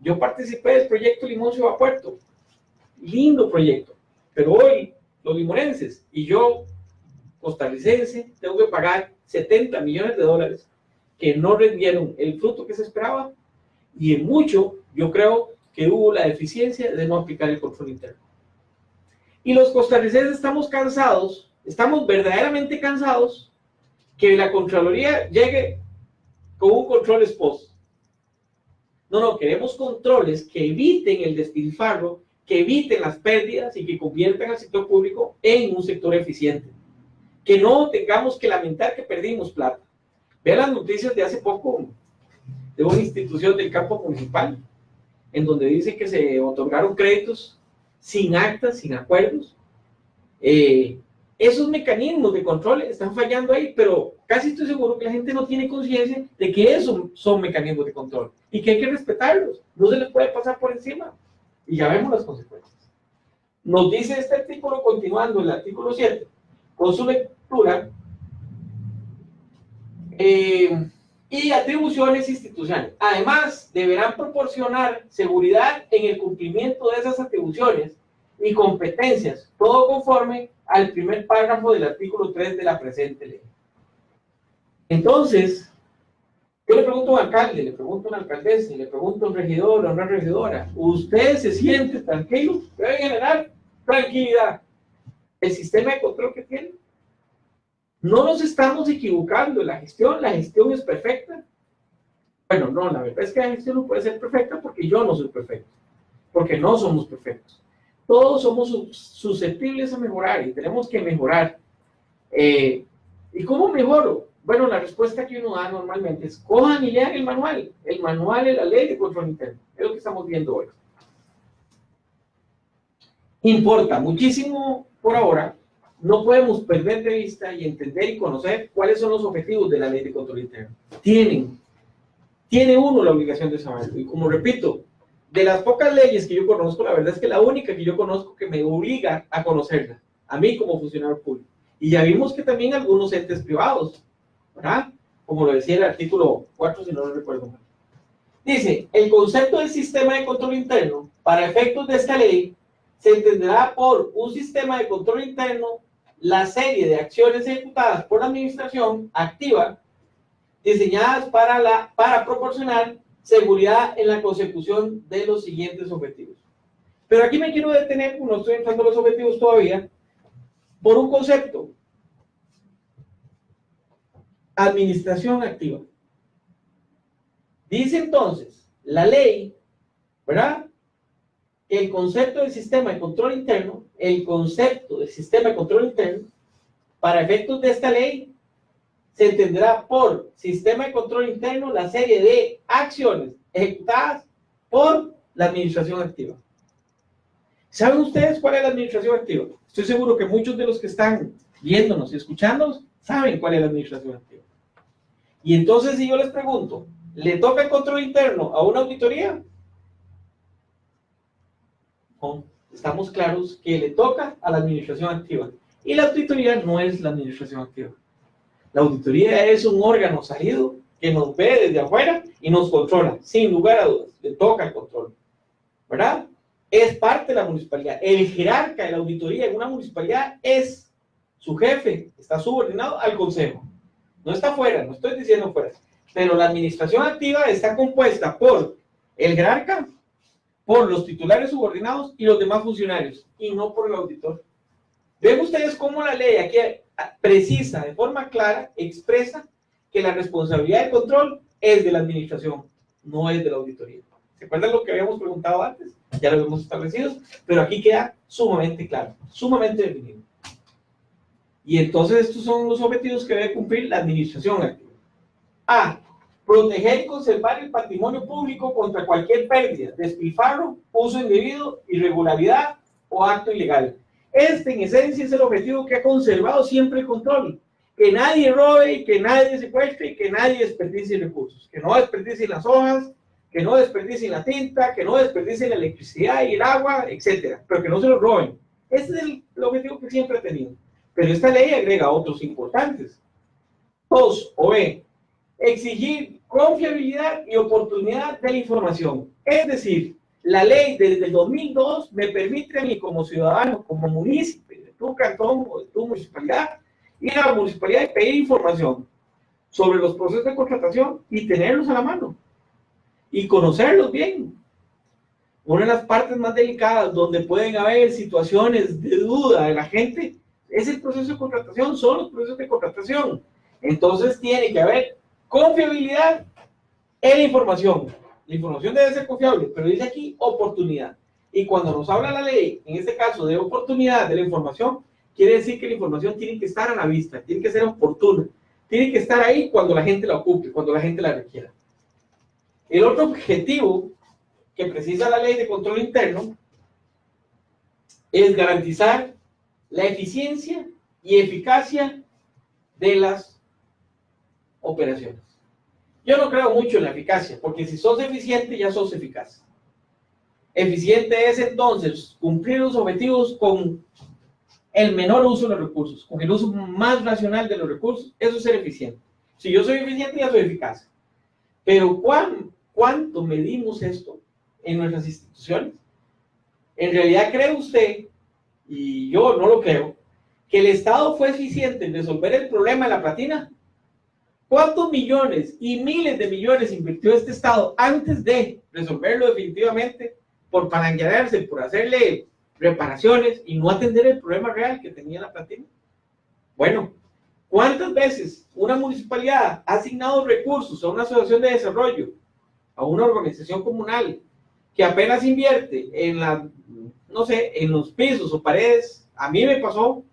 yo participé del proyecto Limón Ciudad Puerto, lindo proyecto, pero hoy los limonenses y yo, costarricense, tengo que pagar 70 millones de dólares que no rindieron el fruto que se esperaba y en mucho yo creo que hubo la deficiencia de no aplicar el control interno. Y los costarricenses estamos cansados, estamos verdaderamente cansados que la Contraloría llegue con un control esposo. No, queremos controles que eviten el despilfarro, que eviten las pérdidas y que conviertan al sector público en un sector eficiente. Que no tengamos que lamentar que perdimos plata. Vean las noticias de hace poco de una institución del campo municipal, en donde dice que se otorgaron créditos sin actas, sin acuerdos. Esos mecanismos de control están fallando ahí, pero casi estoy seguro que la gente no tiene conciencia de que esos son mecanismos de control y que hay que respetarlos, no se les puede pasar por encima y ya vemos las consecuencias. Nos dice este artículo, continuando el artículo 7, con su lectura y atribuciones institucionales. Además, deberán proporcionar seguridad en el cumplimiento de esas atribuciones y competencias, todo conforme al primer párrafo del artículo 3 de la presente ley. Entonces, yo le pregunto a un alcalde, le pregunto a una alcaldesa, le pregunto a un regidor o a una regidora, ¿usted se siente tranquilo? Debe generar tranquilidad. ¿El sistema de control que tiene? No nos estamos equivocando en la gestión es perfecta. Bueno, no, la verdad es que la gestión no puede ser perfecta porque yo no soy perfecto, porque no somos perfectos. Todos somos susceptibles a mejorar y tenemos que mejorar. ¿Y cómo mejoro? Bueno, la respuesta que uno da normalmente es cojan y lean el manual de la ley de control interno. Es lo que estamos viendo hoy. Importa muchísimo por ahora. No podemos perder de vista y entender y conocer cuáles son los objetivos de la ley de control interno. Tiene uno la obligación de saberlo. Y como repito, de las pocas leyes que yo conozco, la verdad es que la única que yo conozco que me obliga a conocerla, a mí como funcionario público. Y ya vimos que también algunos entes privados, ¿verdad? Como lo decía el artículo 4, si no lo recuerdo mal. Dice, el concepto del sistema de control interno, para efectos de esta ley, se entenderá por un sistema de control interno, la serie de acciones ejecutadas por la administración activa, diseñadas para proporcionar seguridad en la consecución de los siguientes objetivos. Pero aquí me quiero detener, no estoy entrando a los objetivos todavía, por un concepto. administración activa. Dice entonces la ley, ¿verdad? El concepto del sistema de control interno, para efectos de esta ley, se entenderá por sistema de control interno la serie de acciones ejecutadas por la administración activa. ¿Saben ustedes cuál es la administración activa? Estoy seguro que muchos de los que están viéndonos y escuchándonos saben cuál es la administración activa. Y entonces, si yo les pregunto, ¿le toca el control interno a una auditoría? No, estamos claros que le toca a la administración activa. Y la auditoría no es la administración activa. La auditoría es un órgano salido que nos ve desde afuera y nos controla, sin lugar a dudas. Le toca el control, ¿verdad? Es parte de la municipalidad. El jerarca de la auditoría en una municipalidad es su jefe, está subordinado al consejo. No está fuera, no estoy diciendo fuera. Pero la administración activa está compuesta por el jerarca, por los titulares subordinados y los demás funcionarios, y no por el auditor. Ven ustedes cómo la ley aquí precisa, de forma clara, expresa que la responsabilidad de control es de la administración, no es de la auditoría. ¿Se acuerdan lo que habíamos preguntado antes? Ya lo hemos establecido, pero aquí queda sumamente claro, sumamente definido. Y entonces estos son los objetivos que debe cumplir la administración activa. A. Proteger y conservar el patrimonio público contra cualquier pérdida, despilfarro, uso indebido, irregularidad o acto ilegal. Este, en esencia, es el objetivo que ha conservado siempre el control. Que nadie robe, y que nadie secuestre, y que nadie desperdicie recursos. Que no desperdicien las hojas, que no desperdicien la tinta, que no desperdicien la electricidad y el agua, etc. Pero que no se lo roben. Este es el objetivo que siempre ha tenido. Pero esta ley agrega otros importantes. 2. O B. Exigir confiabilidad y oportunidad de la información. Es decir, la ley desde el 2002 me permite a mí como ciudadano, como municipio de tu cantón o de tu municipalidad, ir a la municipalidad y pedir información sobre los procesos de contratación y tenerlos a la mano y conocerlos bien. Una de las partes más delicadas donde pueden haber situaciones de duda de la gente es el proceso de contratación, son los procesos de contratación. Entonces tiene que haber confiabilidad en la información. La información debe ser confiable, pero dice aquí oportunidad. Y cuando nos habla la ley, en este caso de oportunidad de la información, quiere decir que la información tiene que estar a la vista, tiene que ser oportuna, tiene que estar ahí cuando la gente la ocupe, cuando la gente la requiera. El otro objetivo que precisa la ley de control interno es garantizar la eficiencia y eficacia de las operaciones. Yo no creo mucho en la eficacia, porque si sos eficiente, ya sos eficaz. Eficiente es entonces cumplir los objetivos con el menor uso de los recursos, con el uso más racional de los recursos. Eso es ser eficiente. Si yo soy eficiente, ya soy eficaz. Pero ¿cuánto medimos esto en nuestras instituciones? ¿En realidad cree usted, y yo no lo creo, que el Estado fue eficiente en resolver el problema de la platina? ¿Cuántos millones y miles de millones invirtió este Estado antes de resolverlo definitivamente por palanquearse, por hacerle reparaciones y no atender el problema real que tenía la platina? Bueno, ¿cuántas veces una municipalidad ha asignado recursos a una asociación de desarrollo, a una organización comunal, que apenas invierte en en los pisos o paredes? A mí me pasó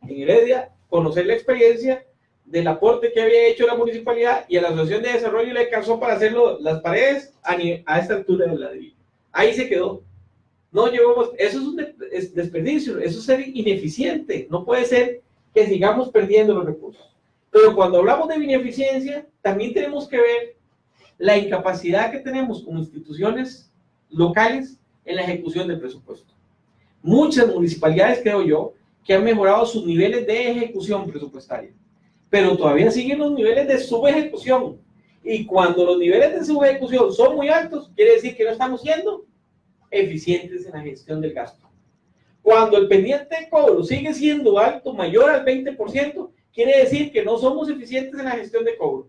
en Heredia conocer la experiencia del aporte que había hecho la municipalidad y a la asociación de desarrollo le alcanzó para hacerlo las paredes a esta altura del ladrillo. Ahí se quedó. No llevamos, eso es un desperdicio, eso es ser ineficiente. No puede ser que sigamos perdiendo los recursos. Pero cuando hablamos de ineficiencia, también tenemos que ver la incapacidad que tenemos como instituciones locales en la ejecución del presupuesto. Muchas municipalidades, creo yo, que han mejorado sus niveles de ejecución presupuestaria, pero todavía siguen los niveles de subejecución. Y cuando los niveles de subejecución son muy altos, quiere decir que no estamos siendo eficientes en la gestión del gasto. Cuando el pendiente de cobro sigue siendo alto, mayor al 20%, quiere decir que no somos eficientes en la gestión de cobro.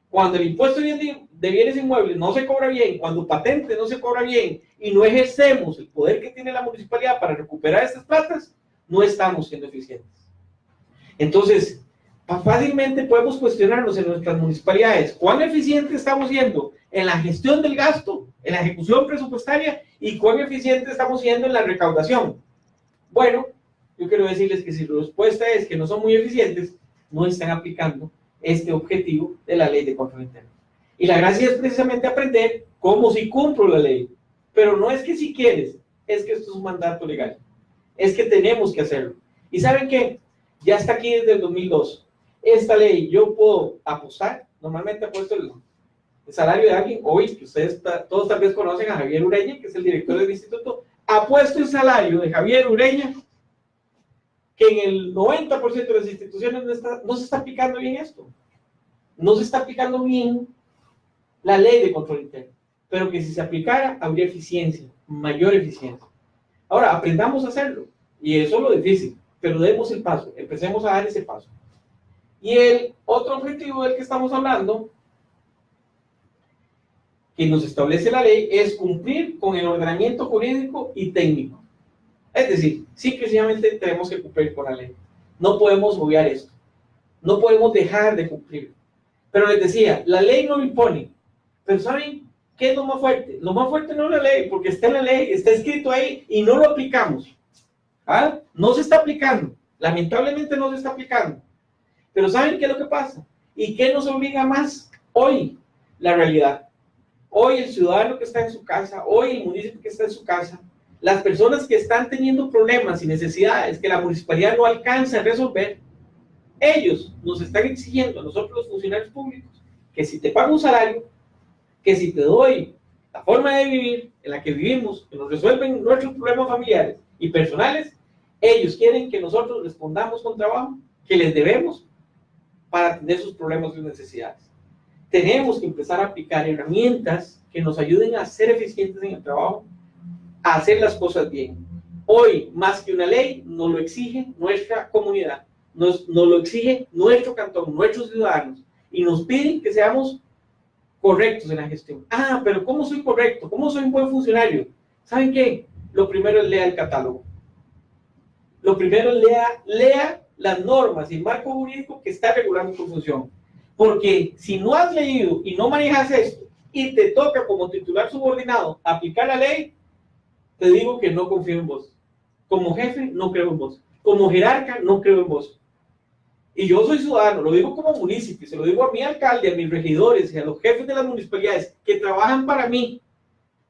Cuando el impuesto de bienes inmuebles no se cobra bien, cuando patente no se cobra bien y no ejercemos el poder que tiene la municipalidad para recuperar estas platas, no estamos siendo eficientes. Entonces, fácilmente podemos cuestionarnos en nuestras municipalidades cuán eficientes estamos siendo en la gestión del gasto, en la ejecución presupuestaria, y cuán eficientes estamos siendo en la recaudación. Bueno, yo quiero decirles que si la respuesta es que no son muy eficientes, no están aplicando este objetivo de la ley de control interno. Y la gracia es precisamente aprender cómo si cumplo la ley. Pero no es que si quieres, es que esto es un mandato legal. Es que tenemos que hacerlo. ¿Y saben qué? Ya está aquí desde el 2002. Esta ley, yo puedo apostar, normalmente apuesto el salario de alguien, hoy, que ustedes todos tal vez conocen a Javier Ureña, que es el director del instituto, apuesto el salario de Javier Ureña, que en el 90% de las instituciones no se está aplicando bien esto. No se está aplicando bien la ley de control interno, pero que si se aplicara, habría eficiencia, mayor eficiencia. Ahora, aprendamos a hacerlo, y eso es lo difícil, pero demos el paso, empecemos a dar ese paso. Y el otro objetivo del que estamos hablando, que nos establece la ley, es cumplir con el ordenamiento jurídico y técnico. Es decir, simplemente tenemos que cumplir con la ley. No podemos obviar esto. No podemos dejar de cumplir. Pero les decía, la ley no lo impone. Pero ¿saben qué es lo más fuerte? Lo más fuerte no es la ley, porque está en la ley, está escrito ahí y no lo aplicamos. ¿Ah? No se está aplicando. Lamentablemente no se está aplicando. Pero ¿saben qué es lo que pasa? ¿Y qué nos obliga más hoy? La realidad. Hoy el ciudadano que está en su casa, hoy el municipio que está en su casa, las personas que están teniendo problemas y necesidades que la municipalidad no alcanza a resolver, ellos nos están exigiendo a nosotros los funcionarios públicos que si te pago un salario, que si te doy la forma de vivir en la que vivimos, que nos resuelven nuestros problemas familiares y personales, ellos quieren que nosotros respondamos con trabajo, que les debemos para atender sus problemas y sus necesidades. Tenemos que empezar a aplicar herramientas que nos ayuden a ser eficientes en el trabajo, a hacer las cosas bien. Hoy, más que una ley, nos lo exige nuestra comunidad, nos lo exige nuestro cantón, nuestros ciudadanos, y nos piden que seamos correctos en la gestión. Ah, pero ¿cómo soy correcto? ¿Cómo soy un buen funcionario? ¿Saben qué? Lo primero es leer el catálogo. Lo primero es lea las normas y el marco jurídico que está regulando tu función. Porque si no has leído y no manejas esto y te toca como titular subordinado aplicar la ley, te digo que no confío en vos. Como jefe, no creo en vos. Como jerarca, no creo en vos. Y yo soy ciudadano, lo digo como municipio, se lo digo a mi alcalde, a mis regidores y a los jefes de las municipalidades que trabajan para mí.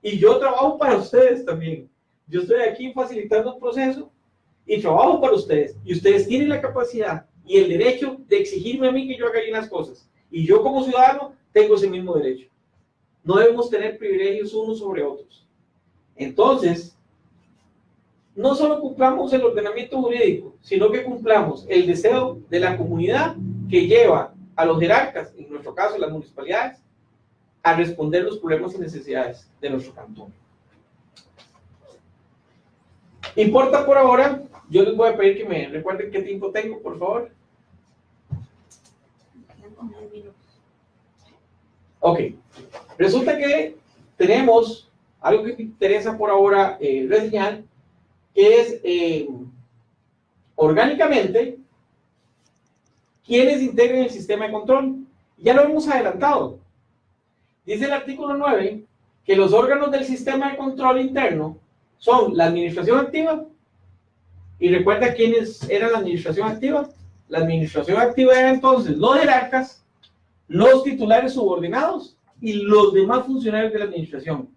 Y yo trabajo para ustedes también. Yo estoy aquí facilitando un proceso y trabajo para ustedes. Y ustedes tienen la capacidad y el derecho de exigirme a mí que yo haga bien las cosas. Y yo como ciudadano tengo ese mismo derecho. No debemos tener privilegios unos sobre otros. Entonces, no solo cumplamos el ordenamiento jurídico, sino que cumplamos el deseo de la comunidad que lleva a los jerarcas, en nuestro caso las municipalidades, a responder los problemas y necesidades de nuestro cantón. Importa por ahora, yo les voy a pedir que me recuerden qué tiempo tengo, por favor. Ok, resulta que tenemos algo que me interesa por ahora reseñar, que es orgánicamente quienes integran el sistema de control. Ya lo hemos adelantado. Dice el artículo 9 que los órganos del sistema de control interno son la administración activa. Y recuerda quiénes eran la administración activa. La administración activa era entonces los jerarcas, los titulares subordinados y los demás funcionarios de la administración,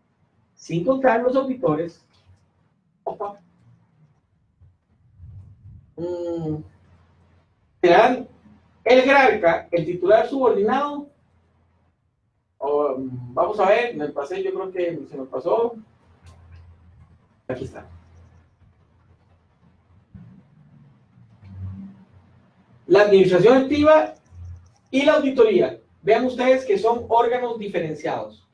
sin contar los auditores. Serán el jerarca, el titular subordinado. Vamos a ver, me pasé, yo creo que se me pasó. Aquí está. La administración activa y la auditoría. Vean ustedes que son órganos diferenciados.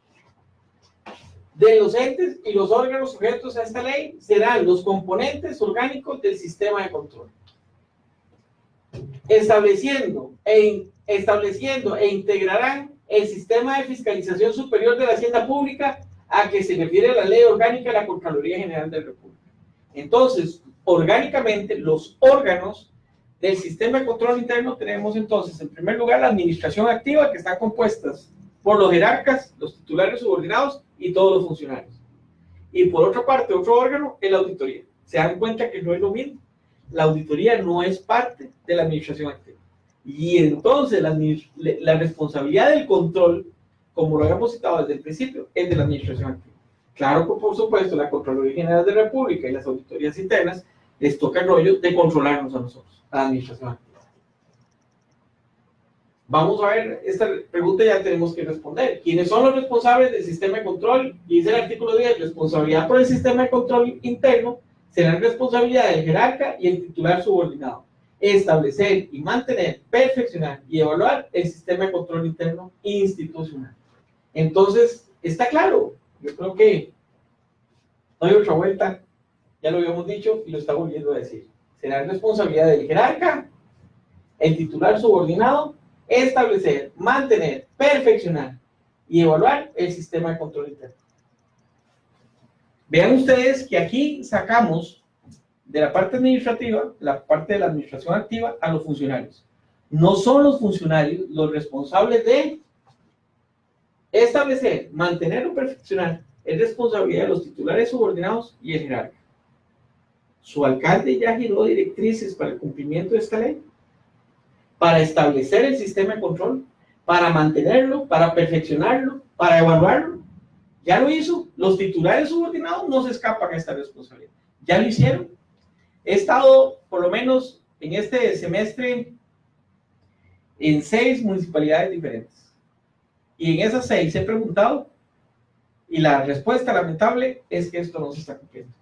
De los entes y los órganos sujetos a esta ley serán los componentes orgánicos del sistema de control. Estableciendo e integrarán el sistema de fiscalización superior de la hacienda pública a que se refiere la ley orgánica de la Contraloría General de la República. Entonces, orgánicamente, los órganos del sistema de control interno tenemos entonces, en primer lugar, la administración activa, que están compuestas por los jerarcas, los titulares subordinados y todos los funcionarios. Y por otra parte, otro órgano es la auditoría. Se dan cuenta que no es lo mismo. La auditoría no es parte de la administración activa. Y entonces la responsabilidad del control, como lo habíamos citado desde el principio, es de la administración activa. Claro que, por supuesto, la Contraloría General de la República y las auditorías internas les toca el rollo de controlarnos a nosotros, a la administración activa. Vamos a ver, esta pregunta ya tenemos que responder. ¿Quiénes son los responsables del sistema de control? Y dice el artículo 10, responsabilidad por el sistema de control interno será responsabilidad del jerarca y el titular subordinado. Establecer y mantener, perfeccionar y evaluar el sistema de control interno institucional. Entonces, está claro. Yo creo que no hay otra vuelta. Ya lo habíamos dicho y lo está volviendo a decir. Será responsabilidad del jerarca, el titular subordinado, establecer, mantener, perfeccionar y evaluar el sistema de control interno. Vean ustedes que aquí sacamos de la parte administrativa, la parte de la administración activa, a los funcionarios. No son los funcionarios los responsables de establecer, mantener o perfeccionar. Es responsabilidad de los titulares subordinados y el jerarca. Su alcalde ya giró directrices para el cumplimiento de esta ley, para establecer el sistema de control, para mantenerlo, para perfeccionarlo, para evaluarlo. Ya lo hizo. Los titulares subordinados no se escapan a esta responsabilidad. Ya lo hicieron. He estado, por lo menos en este semestre, en 6 municipalidades diferentes. Y en esas 6 he preguntado, y la respuesta lamentable es que esto no se está cumpliendo.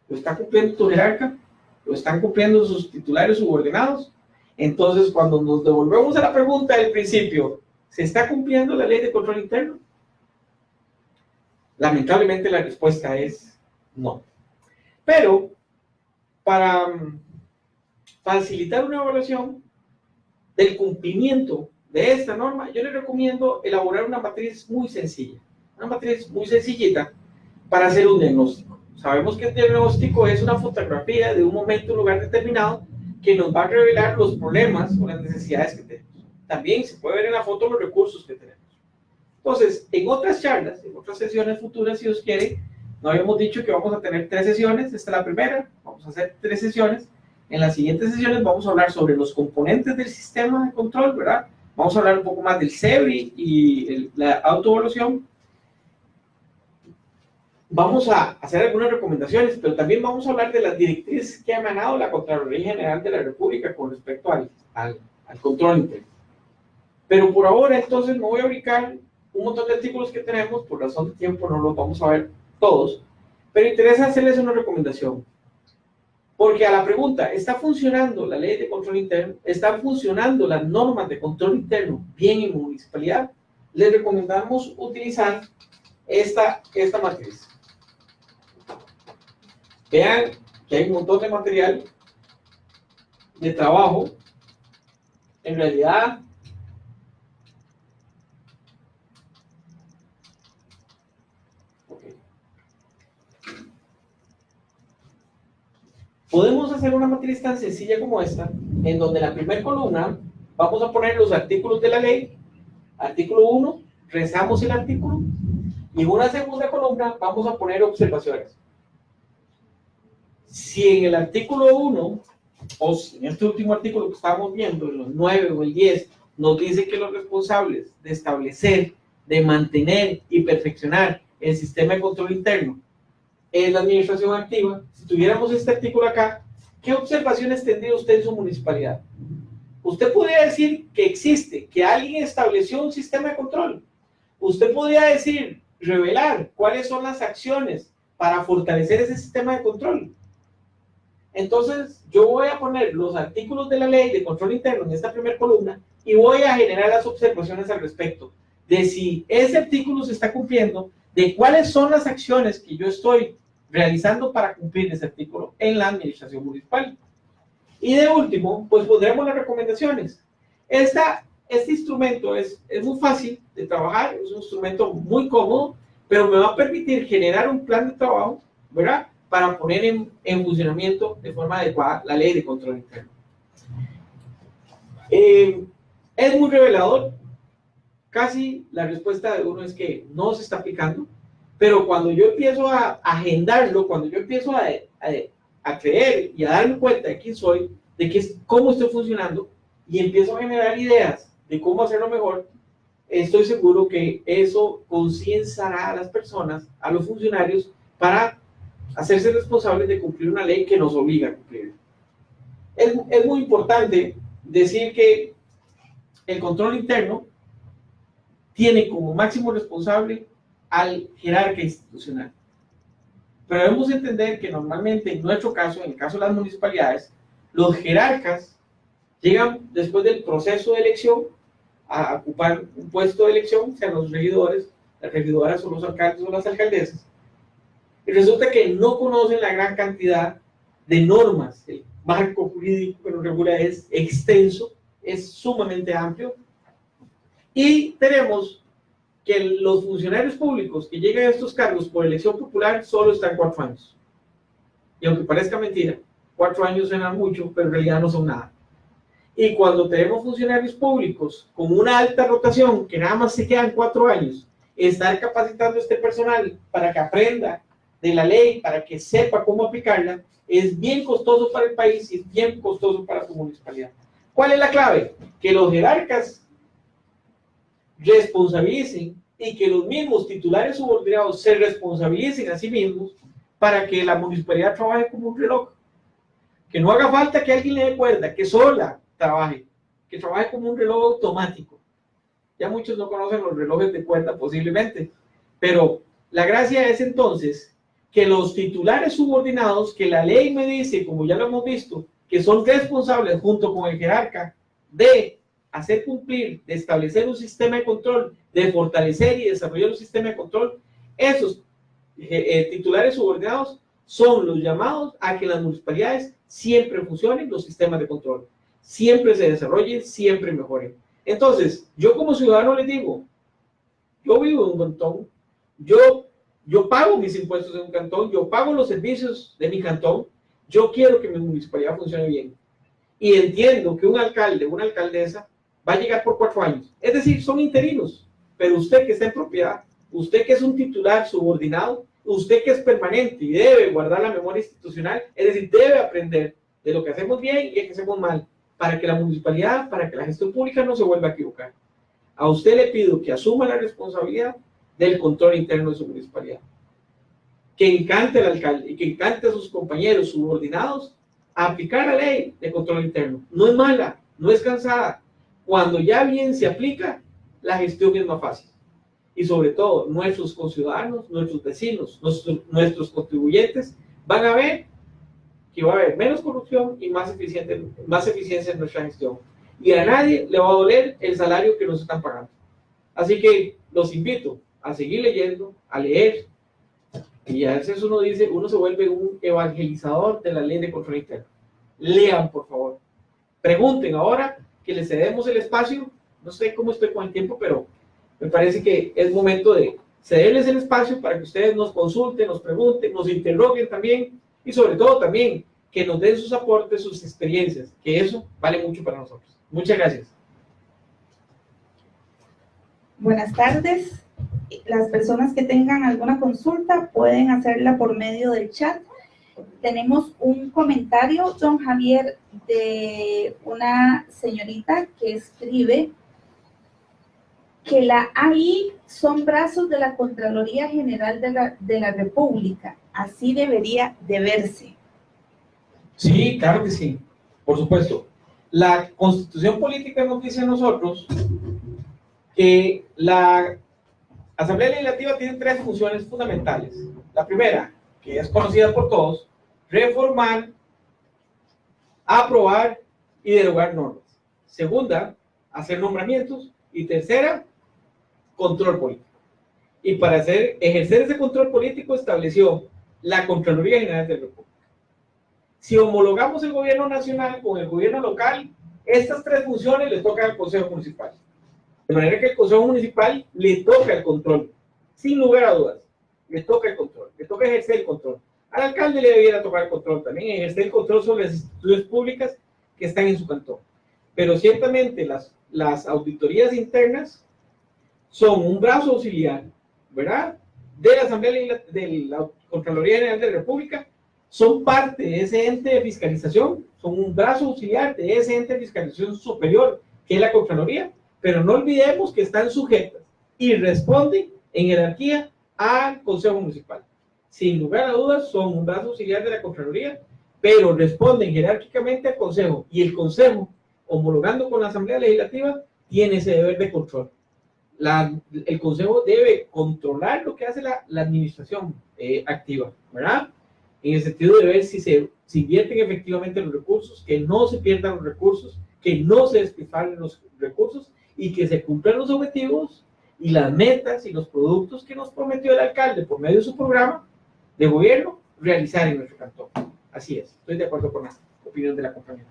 Lo está cumpliendo tu jerarca, lo están cumpliendo sus titulares subordinados. Entonces, cuando nos devolvemos a la pregunta del principio, ¿se está cumpliendo la ley de control interno? Lamentablemente la respuesta es no. Pero, para facilitar una evaluación del cumplimiento de esta norma, yo les recomiendo elaborar una matriz muy sencilla, una matriz muy sencillita para hacer un diagnóstico. Sabemos que el diagnóstico es una fotografía de un momento, un lugar determinado, que nos va a revelar los problemas o las necesidades que tenemos. También se puede ver en la foto los recursos que tenemos. Entonces, en otras charlas, en otras sesiones futuras, si Dios quiere, no habíamos dicho que vamos a tener 3 sesiones, esta es la primera, vamos a hacer 3 sesiones. En las siguientes sesiones vamos a hablar sobre los componentes del sistema de control, ¿verdad? Vamos a hablar un poco más del CEBRI y la autoevaluación. Vamos a hacer algunas recomendaciones, pero también vamos a hablar de las directrices que ha emanado la Contraloría General de la República con respecto al control interno. Pero por ahora, entonces, me voy a ubicar un montón de artículos que tenemos, por razón de tiempo no los vamos a ver todos, pero interesa hacerles una recomendación. Porque a la pregunta, ¿está funcionando la ley de control interno? ¿Están funcionando las normas de control interno bien en municipalidad? Les recomendamos utilizar esta matriz. Vean que hay un montón de material de trabajo. En realidad, podemos hacer una matriz tan sencilla como esta, en donde en la primera columna vamos a poner los artículos de la ley. Artículo 1, rezamos el artículo, y en una segunda columna vamos a poner observaciones. Si en el artículo 1, o si en este último artículo que estábamos viendo, en los 9 o el 10, nos dice que los responsables de establecer, de mantener y perfeccionar el sistema de control interno es la administración activa, si tuviéramos este artículo acá, ¿qué observaciones tendría usted en su municipalidad? Usted podría decir que existe, que alguien estableció un sistema de control. Usted podría decir, revelar cuáles son las acciones para fortalecer ese sistema de control. Entonces, yo voy a poner los artículos de la ley de control interno en esta primera columna y voy a generar las observaciones al respecto de si ese artículo se está cumpliendo, de cuáles son las acciones que yo estoy realizando para cumplir ese artículo en la administración municipal. Y de último, pues pondremos las recomendaciones. Este instrumento es muy fácil de trabajar, es un instrumento muy cómodo, pero me va a permitir generar un plan de trabajo, ¿verdad?, para poner en funcionamiento de forma adecuada la ley de control interno. Es muy revelador. Casi la respuesta de uno es que no se está aplicando, pero cuando yo empiezo a agendarlo, cuando yo empiezo a creer y a darme cuenta de quién soy, de cómo estoy funcionando, y empiezo a generar ideas de cómo hacerlo mejor, estoy seguro que eso concienciará a las personas, a los funcionarios, para hacerse responsables de cumplir una ley que nos obliga a cumplir. Es muy importante decir que el control interno tiene como máximo responsable al jerarca institucional. Pero debemos entender que normalmente en nuestro caso, en el caso de las municipalidades, los jerarcas llegan después del proceso de elección a ocupar un puesto de elección, sean los regidores, las regidoras o los alcaldes o las alcaldesas. Y resulta que no conocen la gran cantidad de normas. El marco jurídico que nos regula es extenso, es sumamente amplio. Y tenemos que los funcionarios públicos que llegan a estos cargos por elección popular solo están 4 años. Y aunque parezca mentira, 4 años suenan mucho, pero en realidad no son nada. Y cuando tenemos funcionarios públicos con una alta rotación, que nada más se quedan 4 años, estar capacitando a este personal para que aprenda de la ley, para que sepa cómo aplicarla, es bien costoso para el país y es bien costoso para su municipalidad. ¿Cuál es la clave? Que los jerarcas responsabilicen y que los mismos titulares subordinados se responsabilicen a sí mismos para que la municipalidad trabaje como un reloj. Que no haga falta que alguien le dé cuerda, que sola trabaje, que trabaje como un reloj automático. Ya muchos no conocen los relojes de cuerda posiblemente, pero la gracia es entonces que los titulares subordinados, que la ley me dice, como ya lo hemos visto, que son responsables junto con el jerarca de hacer cumplir, de establecer un sistema de control, de fortalecer y desarrollar un sistema de control, esos titulares subordinados son los llamados a que las municipalidades siempre funcionen los sistemas de control, siempre se desarrollen, siempre mejoren. Entonces, yo como ciudadano les digo, yo vivo en un cantón, yo pago mis impuestos en un cantón, yo pago los servicios de mi cantón, yo quiero que mi municipalidad funcione bien. Y entiendo que un alcalde, una alcaldesa, va a llegar por 4 años. Es decir, son interinos, pero usted que está en propiedad, usted que es un titular subordinado, usted que es permanente y debe guardar la memoria institucional, es decir, debe aprender de lo que hacemos bien y de lo que hacemos mal, para que la municipalidad, para que la gestión pública no se vuelva a equivocar. A usted le pido que asuma la responsabilidad del control interno de su municipalidad. Que encante al alcalde y que encante a sus compañeros subordinados a aplicar la ley de control interno. No es mala, no es cansada. Cuando ya bien se aplica, la gestión es más fácil. Y sobre todo, nuestros conciudadanos, nuestros vecinos, nuestros contribuyentes van a ver que va a haber menos corrupción y más eficiencia en nuestra gestión. Y a nadie le va a doler el salario que nos están pagando. Así que los invito a seguir leyendo, a leer, y a veces uno se vuelve un evangelizador de la ley de control interno. Lean, por favor. Pregunten ahora que les cedemos el espacio. No sé cómo estoy con el tiempo, pero me parece que es momento de cederles el espacio para que ustedes nos consulten, nos pregunten, nos interroguen también, y sobre todo también que nos den sus aportes, sus experiencias, que eso vale mucho para nosotros. Muchas gracias. Buenas tardes. Las personas que tengan alguna consulta pueden hacerla por medio del chat. Tenemos un comentario, don Javier, de una señorita que escribe que la AI son brazos de la Contraloría General de la República. Así debería de verse. Sí, claro que sí, por supuesto. La Constitución Política nos dice a nosotros que la Asamblea Legislativa tiene 3 funciones fundamentales. La primera, que es conocida por todos, reformar, aprobar y derogar normas. Segunda, hacer nombramientos. Y tercera, control político. Y para ejercer ese control político estableció la Contraloría General de la República. Si homologamos el gobierno nacional con el gobierno local, estas 3 funciones le tocan al Consejo Municipal. De manera que el Consejo Municipal le toca el control, sin lugar a dudas. Le toca el control, le toca ejercer el control. Al alcalde le debiera tocar el control también, ejercer el control sobre las instituciones públicas que están en su cantón. pero ciertamente las auditorías internas son un brazo auxiliar, ¿verdad?, de la Asamblea de la Contraloría General de la República, son parte de ese ente de fiscalización, son un brazo auxiliar de ese ente de fiscalización superior, que es la Contraloría, pero no olvidemos que están sujetas y responden en jerarquía al Consejo Municipal. Sin lugar a dudas, son un brazo auxiliar de la Contraloría, pero responden jerárquicamente al Consejo, y el Consejo, homologando con la Asamblea Legislativa, tiene ese deber de control. El Consejo debe controlar lo que hace la administración activa, ¿verdad?, en el sentido de ver si se invierten efectivamente los recursos, que no se pierdan los recursos, que no se despilfarren los recursos y que se cumplan los objetivos y las metas y los productos que nos prometió el alcalde por medio de su programa de gobierno realizar en nuestro cantón. Así es, estoy de acuerdo con la opinión de la compañera.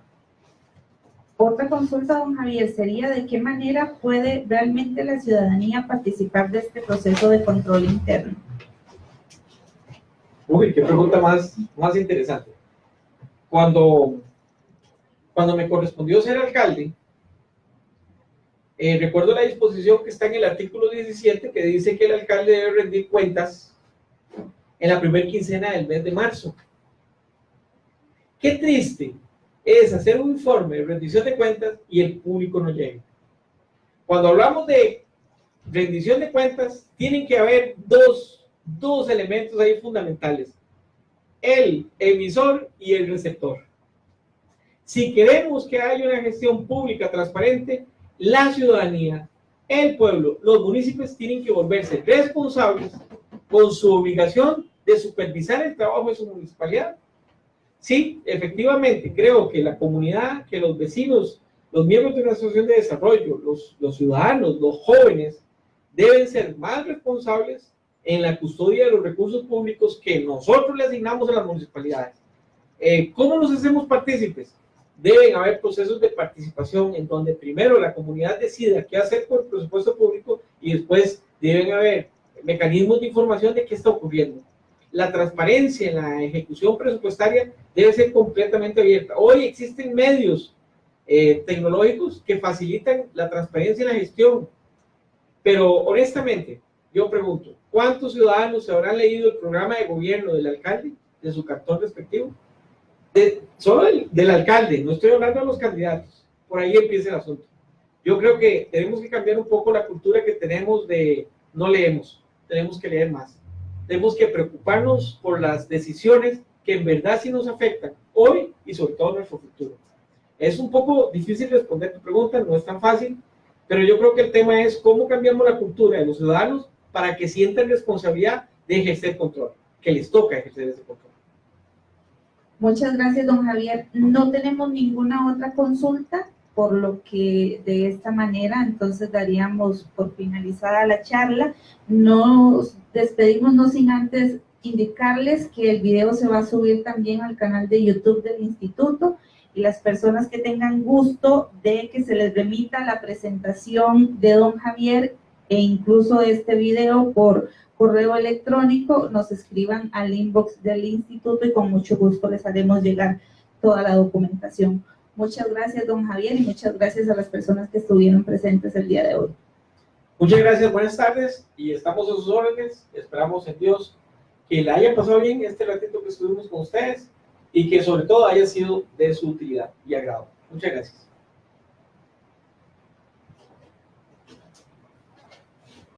Otra consulta, don Javier, sería de qué manera puede realmente la ciudadanía participar de este proceso de control interno. Uy, qué pregunta más interesante. Cuando me correspondió ser alcalde, recuerdo la disposición que está en el artículo 17 que dice que el alcalde debe rendir cuentas en la primera quincena del mes de marzo. Qué triste es hacer un informe de rendición de cuentas y el público no llega. Cuando hablamos de rendición de cuentas, tienen que haber dos elementos ahí fundamentales: el emisor y el receptor. Si queremos que haya una gestión pública transparente, la ciudadanía, el pueblo, los municipios tienen que volverse responsables con su obligación de supervisar el trabajo de su municipalidad. Sí, efectivamente, creo que la comunidad, que los vecinos, los miembros de una asociación de desarrollo, los ciudadanos, los jóvenes, deben ser más responsables en la custodia de los recursos públicos que nosotros le asignamos a las municipalidades. ¿Cómo nos hacemos partícipes? Deben haber procesos de participación en donde primero la comunidad decida qué hacer con el presupuesto público y después deben haber mecanismos de información de qué está ocurriendo. La transparencia en la ejecución presupuestaria debe ser completamente abierta. Hoy existen medios tecnológicos que facilitan la transparencia en la gestión, pero honestamente, yo pregunto, ¿cuántos ciudadanos se habrán leído el programa de gobierno del alcalde, de su cartón respectivo? Solo del alcalde, no estoy hablando de los candidatos. Por ahí empieza el asunto. Yo creo que tenemos que cambiar un poco la cultura que tenemos de no leemos, tenemos que leer más. Tenemos que preocuparnos por las decisiones que en verdad sí nos afectan hoy y sobre todo en nuestro futuro. Es un poco difícil responder tu pregunta, no es tan fácil, pero yo creo que el tema es cómo cambiamos la cultura de los ciudadanos para que sientan responsabilidad de ejercer control, que les toca ejercer ese control. Muchas gracias, don Javier. No tenemos ninguna otra consulta, por lo que de esta manera entonces daríamos por finalizada la charla. Nos despedimos no sin antes indicarles que el video se va a subir también al canal de YouTube del instituto, y las personas que tengan gusto de que se les remita la presentación de don Javier e incluso este video por correo electrónico, nos escriban al inbox del instituto y con mucho gusto les haremos llegar toda la documentación. Muchas gracias, don Javier, y muchas gracias a las personas que estuvieron presentes el día de hoy. Muchas gracias, buenas tardes, y estamos a sus órdenes. Esperamos en Dios que le haya pasado bien este ratito que estuvimos con ustedes y que sobre todo haya sido de su utilidad y agrado. Muchas gracias.